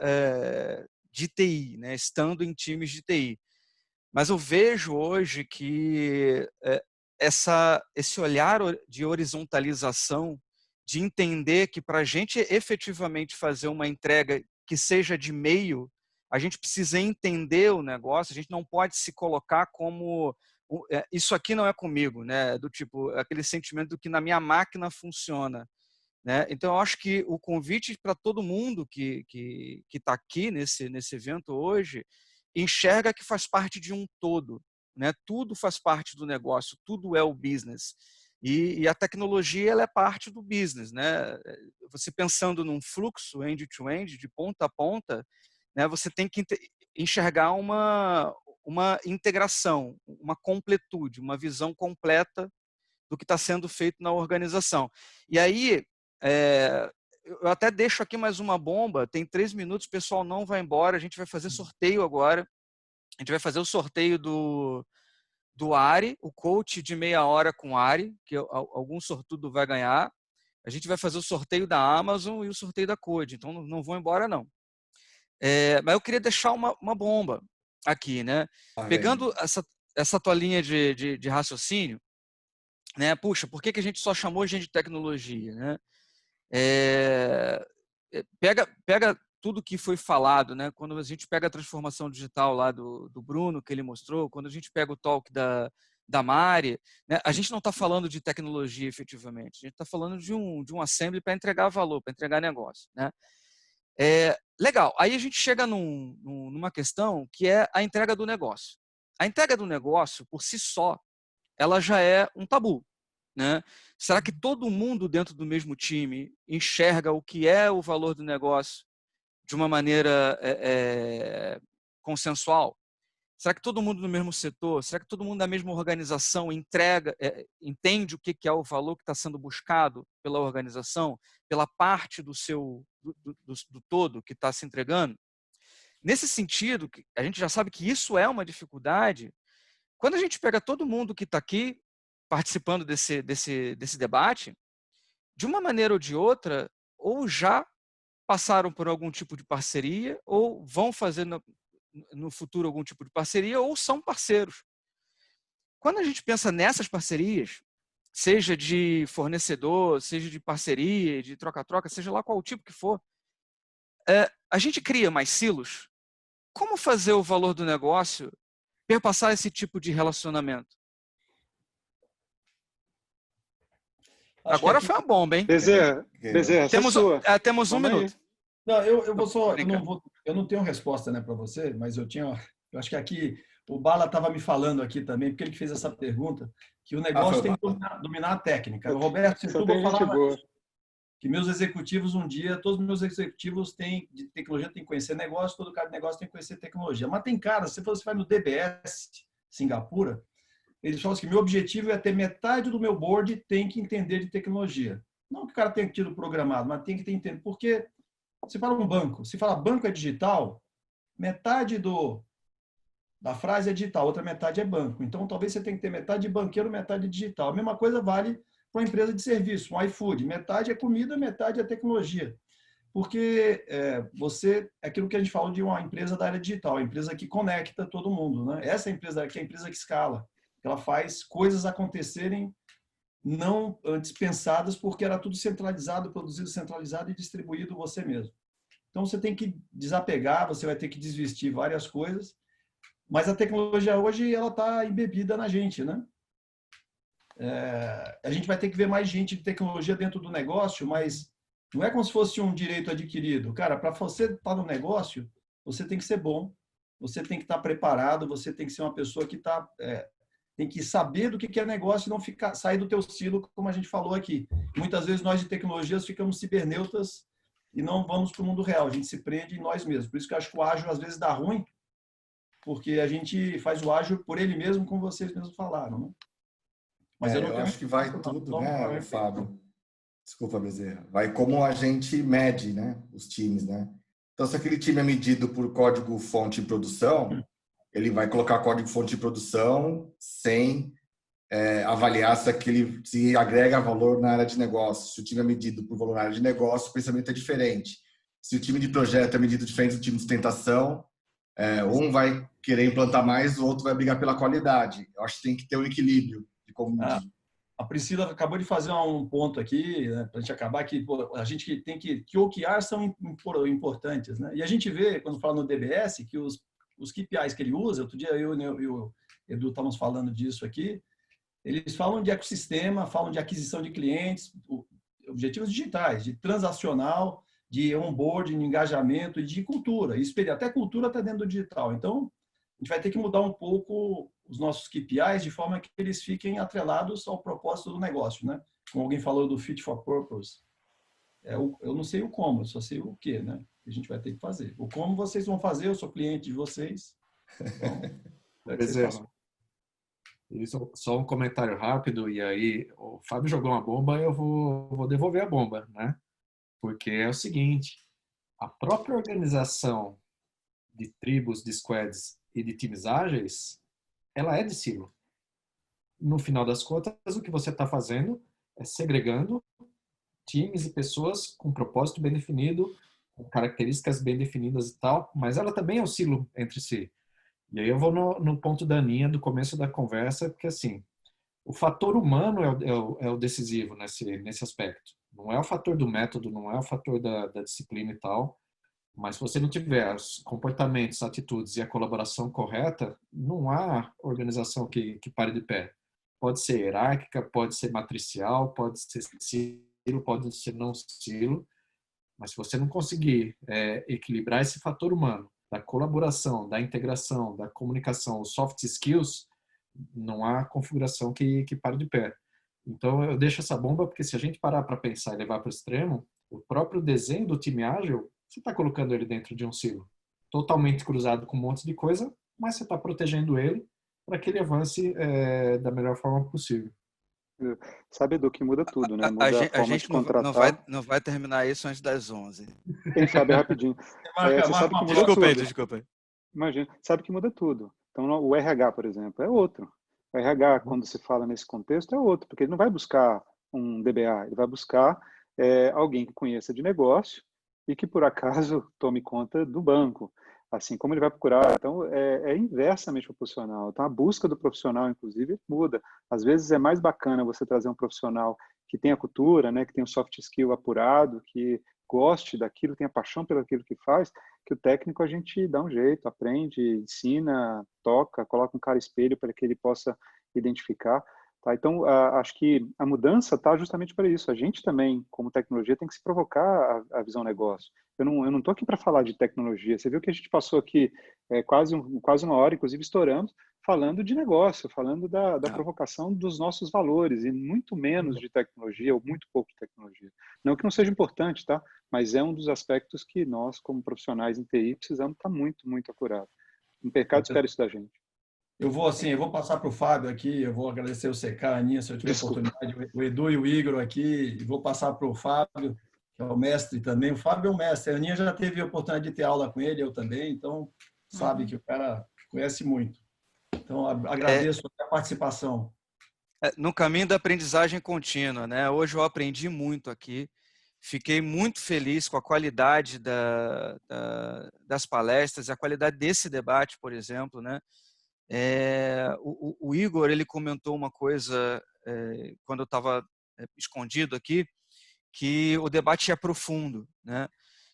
B: de TI, né? Estando em times de TI. Mas eu vejo hoje que esse olhar de horizontalização, de entender que para a gente efetivamente fazer uma entrega que seja de meio, a gente precisa entender o negócio, a gente não pode se colocar como isso aqui não é comigo, né? Do tipo, aquele sentimento do que na minha máquina funciona. Né? Então, eu acho que o convite para todo mundo que está aqui nesse evento hoje enxerga que faz parte de um todo. Né? Tudo faz parte do negócio, tudo é o business. E a tecnologia ela é parte do business. Né? Você pensando num fluxo end-to-end, de ponta a ponta, né? Você tem que enxergar uma integração, uma completude, uma visão completa do que está sendo feito na organização. E aí, eu até deixo aqui mais uma bomba, tem 3 minutos, o pessoal não vai embora, a gente vai fazer sorteio agora, a gente vai fazer o sorteio do Ari, o coach de meia hora com Ari, que algum sortudo vai ganhar, a gente vai fazer o sorteio da Amazon e o sorteio da Code, então não vão embora não. Mas eu queria deixar uma bomba aqui, né? Pegando essa tua linha de raciocínio, né? Puxa, por que a gente só chamou gente de tecnologia, né? Pega tudo que foi falado, né? Quando a gente pega a transformação digital lá do Bruno, que ele mostrou, quando a gente pega o talk da Mari, né? A gente não está falando de tecnologia efetivamente, a gente está falando de um assembly para entregar valor, para entregar negócio, né? Legal, aí a gente chega numa questão que é a entrega do negócio. A entrega do negócio, por si só, ela já é um tabu. Né? Será que todo mundo dentro do mesmo time enxerga o que é o valor do negócio de uma maneira consensual? Será que todo mundo no mesmo setor? Será que todo mundo da mesma organização entende o que é o valor que está sendo buscado pela organização, pela parte do todo que está se entregando? Nesse sentido, a gente já sabe que isso é uma dificuldade. Quando a gente pega todo mundo que está aqui participando desse debate, de uma maneira ou de outra, ou já passaram por algum tipo de parceria, ou vão fazer no futuro algum tipo de parceria, ou são parceiros. Quando a gente pensa nessas parcerias, seja de fornecedor, seja de parceria, de troca-troca, seja lá qual o tipo que for, a gente cria mais silos. Como fazer o valor do negócio perpassar esse tipo de relacionamento? Agora foi uma bomba, hein?
G: Bezerra,
B: temos um minuto.
A: Não, eu não tenho resposta, né, para você, mas eu acho que aqui o Bala estava me falando aqui também, porque ele fez essa pergunta, que o negócio tem que dominar a técnica. O Roberto Setúbal falava que meus executivos todos os meus executivos de tecnologia têm que conhecer negócio, todo cara de negócio tem que conhecer tecnologia. Mas tem cara, se você vai no DBS, Singapura, eles falam assim, que meu objetivo é ter metade do meu board tem que entender de tecnologia. Não que o cara tenha que ter programado, mas tem que ter entendido. Porque se fala um banco, se fala banco é digital, metade da frase é digital, outra metade é banco. Então, talvez você tenha que ter metade de banqueiro, metade de digital. A mesma coisa vale para uma empresa de serviço, um iFood. Metade é comida, metade é tecnologia. Porque é aquilo que a gente fala de uma empresa da área digital, a empresa que conecta todo mundo, né? Essa empresa aqui é a empresa que escala. Ela faz coisas acontecerem não dispensadas porque era tudo centralizado, produzido centralizado e distribuído você mesmo. Então, você tem que desapegar, você vai ter que desvestir várias coisas, mas a tecnologia hoje ela está embebida na gente, né? A gente vai ter que ver mais gente de tecnologia dentro do negócio, mas não é como se fosse um direito adquirido. Cara, para você estar no negócio, você tem que ser bom, você tem que estar preparado, você tem que ser uma pessoa que tem que saber do que é negócio e não sair do teu silo, como a gente falou aqui. Muitas vezes nós de tecnologias ficamos ciberneutas e não vamos para o mundo real, a gente se prende em nós mesmos. Por isso que eu acho que o ágil às vezes dá ruim, porque a gente faz o ágil por ele mesmo, como vocês mesmos falaram, né?
F: Mas eu acho que vai tudo, né, Fábio? Desculpa, Bezerra. Vai como a gente mede, né, os times, né? Então, se aquele time é medido por código-fonte de produção, ele vai colocar código-fonte de produção sem avaliar se agrega valor na área de negócio. Se o time é medido por valor na área de negócio, o pensamento é diferente. Se o time de projeto é medido diferente do time de sustentação, um vai querer implantar mais, o outro vai brigar pela qualidade. Eu acho que tem que ter um equilíbrio de como medir.
A: A Priscila acabou de fazer um ponto aqui, né, para a gente acabar, que a gente tem que OKR são importantes, né? E a gente vê, quando fala no DBS, que os KPIs que ele usa, outro dia eu e o Edu estávamos falando disso aqui, eles falam de ecossistema, falam de aquisição de clientes, objetivos digitais, de transacional, de onboarding, de engajamento e de cultura. Isso, até cultura está dentro do digital. Então, a gente vai ter que mudar um pouco os nossos KPIs de forma que eles fiquem atrelados ao propósito do negócio, né? Como alguém falou do fit for purpose. Eu não sei o como, eu só sei o que, né? Que a gente vai ter que fazer. O como vocês vão fazer, eu sou cliente de vocês. Então,
C: só um comentário rápido, e aí o Fábio jogou uma bomba, eu vou devolver a bomba, né? Porque é o seguinte, a própria organização de tribos, de squads e de times ágeis, ela é de silo. No final das contas, o que você está fazendo é segregando times e pessoas com propósito bem definido, com características bem definidas e tal, mas ela também é um silo entre si. E aí eu vou no ponto da Aninha, do começo da conversa, porque assim, o fator humano é o decisivo nesse aspecto. Não é o fator do método, não é o fator da disciplina e tal, mas se você não tiver os comportamentos, atitudes e a colaboração correta, não há organização que pare de pé. Pode ser hierárquica, pode ser matricial, pode ser silo, pode ser não silo, mas se você não conseguir equilibrar esse fator humano, da colaboração, da integração, da comunicação, os soft skills, não há configuração que pare de pé. Então, eu deixo essa bomba porque se a gente parar para pensar e levar para o extremo, o próprio desenho do time ágil, você está colocando ele dentro de um silo. totalmente cruzado com um monte de coisa, mas você está protegendo ele para que ele avance da melhor forma possível.
G: Sabe, Edu, que muda tudo, né?
B: A
G: Muda a forma
B: gente
G: de contratar.
B: não vai terminar isso antes das 11.
G: Tem, Fábio, rapidinho. Você sabe que muda
B: Desculpa aí,
G: tudo.
B: desculpa aí.
G: Imagina, sabe que muda tudo. Então, o RH, por exemplo, é outro. O RH, quando se fala nesse contexto, é outro, porque ele não vai buscar um DBA, ele vai buscar alguém que conheça de negócio e que, por acaso, tome conta do banco. Assim como ele vai procurar. Então, é inversamente proporcional. Então, a busca do profissional, inclusive, muda. Às vezes, é mais bacana você trazer um profissional que tenha cultura, né, que tenha um soft skill apurado, que goste daquilo, tenha paixão pelo aquilo que faz, que o técnico a gente dá um jeito, aprende, ensina, toca, coloca um cara espelho para que ele possa identificar. Tá? Então, acho que a mudança está justamente para isso. A gente também, como tecnologia, tem que se provocar a visão negócio. Eu não estou aqui para falar de tecnologia. Você viu que a gente passou aqui quase uma hora, inclusive estouramos, falando de negócio, falando da provocação dos nossos valores e muito menos de tecnologia ou muito pouco de tecnologia. Não que não seja importante, tá? Mas é um dos aspectos que nós, como profissionais em TI, precisamos estar muito, muito acurados. O mercado espera isso da gente.
A: Eu vou passar para o Fábio aqui, eu vou agradecer o CK, a Aninha, se eu tiver oportunidade, o Edu e o Igor aqui, e vou passar para o Fábio, que é o mestre também. O Fábio é o mestre, a Aninha já teve a oportunidade de ter aula com ele, eu também, então sabe que o cara conhece muito. Então, agradeço a participação.
B: No caminho da aprendizagem contínua, né? Hoje eu aprendi muito aqui, fiquei muito feliz com a qualidade das palestras, a qualidade desse debate, por exemplo, né? O Igor, ele comentou uma coisa quando eu estava escondido aqui, que o debate é profundo, né?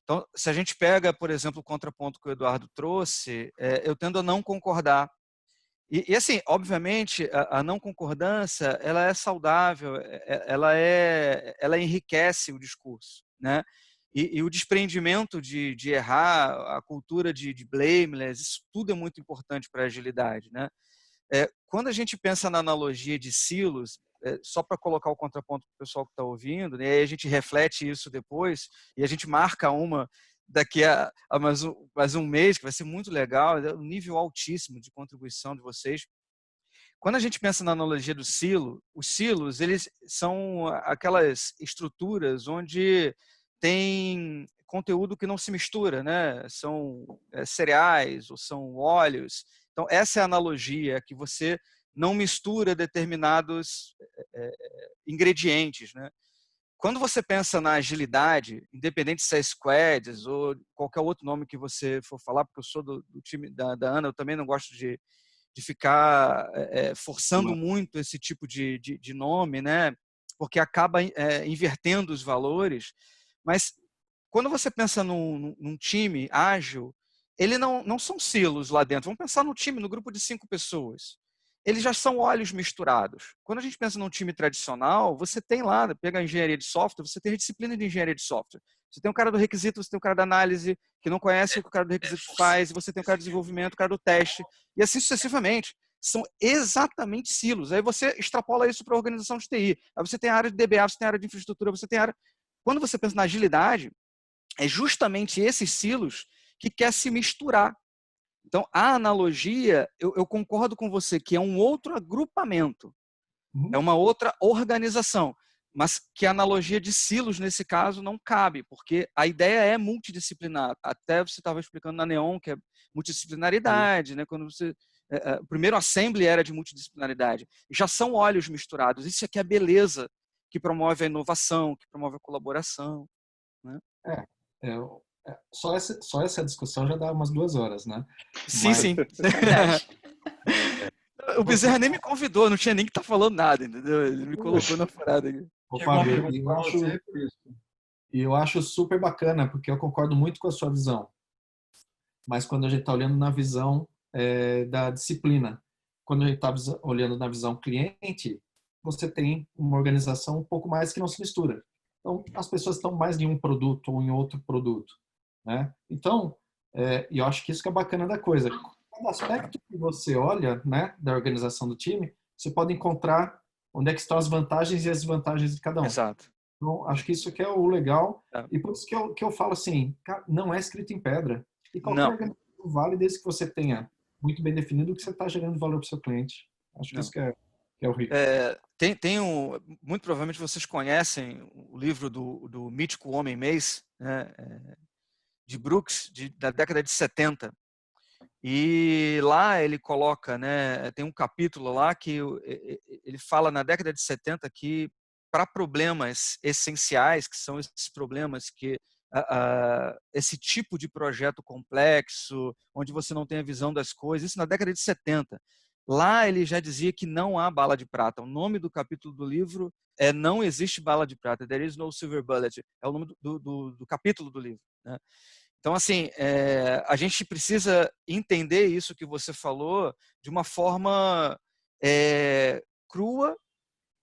B: Então, se a gente pega, por exemplo, o contraponto que o Eduardo trouxe, eu tendo a não concordar. E assim, obviamente, a não concordância, ela é saudável, ela enriquece o discurso, né? E o desprendimento de errar, a cultura de blameless, isso tudo é muito importante para a agilidade, né? Quando a gente pensa na analogia de silos, só para colocar o contraponto para o pessoal que está ouvindo, né, e aí a gente reflete isso depois e a gente marca uma daqui a mais um mês, que vai ser muito legal, um nível altíssimo de contribuição de vocês. Quando a gente pensa na analogia do silo, os silos, eles são aquelas estruturas onde tem conteúdo que não se mistura, né? São cereais ou são óleos. Então, essa é a analogia, que você não mistura determinados ingredientes, né? Quando você pensa na agilidade, independente se é squads ou qualquer outro nome que você for falar, porque eu sou do time da Ana, eu também não gosto de ficar forçando muito esse tipo de nome, né? Porque acaba invertendo os valores. Mas quando você pensa num time ágil, ele não são silos lá dentro. Vamos pensar no time, no grupo de 5 pessoas. Eles já são óleos misturados. Quando a gente pensa num time tradicional, você tem lá, pega a engenharia de software, você tem a disciplina de engenharia de software. Você tem um cara do requisito, você tem um cara da análise, que não conhece o que o cara do requisito faz, e você tem o cara do desenvolvimento, o cara do teste, e assim sucessivamente. São exatamente silos. Aí você extrapola isso para a organização de TI. Aí você tem a área de DBA, você tem a área de infraestrutura, você tem a área... Quando você pensa na agilidade, é justamente esses silos que quer se misturar. Então, a analogia, eu concordo com você, que é um outro agrupamento, é uma outra organização, mas que a analogia de silos, nesse caso, não cabe, porque a ideia é multidisciplinar. Até você estava explicando na Neon, que é multidisciplinaridade, né? Quando você... o primeiro assembly era de multidisciplinaridade. Já são óleos misturados. Isso aqui é a beleza que promove a inovação, que promove a colaboração, né?
C: Só essa discussão já dá umas 2 horas, né?
B: Sim, sim. O Bezerra nem me convidou, não tinha nem que estar falando nada, entendeu? Ele me colocou na furada aqui.
C: Fábio, eu acho super bacana, porque eu concordo muito com a sua visão. Mas quando a gente está olhando na visão da disciplina, quando a gente está olhando na visão cliente, você tem uma organização um pouco mais que não se mistura. Então, as pessoas estão mais em um produto ou em outro produto, né? Então, eu acho que isso que é bacana da coisa. Cada aspecto que você olha, né, da organização do time, você pode encontrar onde é que estão as vantagens e as desvantagens de cada um.
B: Exato.
C: Então, acho que isso que é o legal. E por isso que eu falo assim, cara, não é escrito em pedra. E qualquer organização tudo vale desde que você tenha muito bem definido que você está gerando valor para o seu cliente. Acho que isso que é o rico.
B: Muito provavelmente vocês conhecem o livro do mítico Homem Mês, né, de Brooks, da década de 70. E lá ele coloca, né, tem um capítulo lá que ele fala na década de 70 que para problemas essenciais, que são esses problemas que esse tipo de projeto complexo, onde você não tem a visão das coisas, isso na década de 70. Lá ele já dizia que não há bala de prata. O nome do capítulo do livro é Não Existe Bala de Prata, There is no Silver Bullet. É o nome do capítulo do livro, né? Então, assim, a gente precisa entender isso que você falou de uma forma crua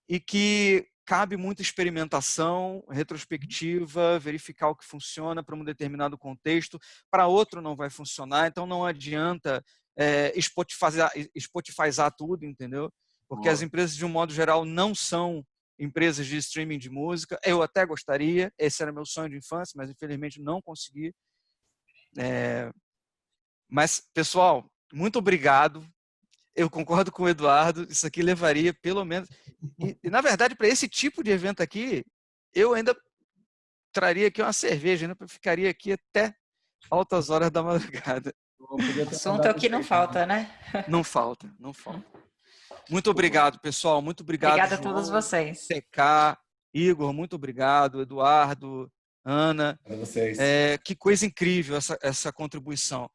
B: e que cabe muita experimentação, retrospectiva, verificar o que funciona para um determinado contexto, para outro não vai funcionar, então não adianta spotifizar tudo, entendeu? Porque as empresas, de um modo geral, não são empresas de streaming de música. Eu até gostaria, esse era meu sonho de infância, mas infelizmente não consegui. Mas, pessoal, muito obrigado. Eu concordo com o Eduardo, isso aqui levaria pelo menos... E na verdade, para esse tipo de evento aqui, eu ainda traria aqui uma cerveja, né? Eu ficaria aqui até altas horas da madrugada.
E: Assunto é o que não falta, né?
B: Não falta, não falta. Muito obrigado, pessoal. Muito obrigado,
E: Obrigada
B: João,
E: a todos vocês.
B: TK, Igor, muito obrigado. Eduardo, Ana.
F: Para vocês.
B: Que coisa incrível essa contribuição.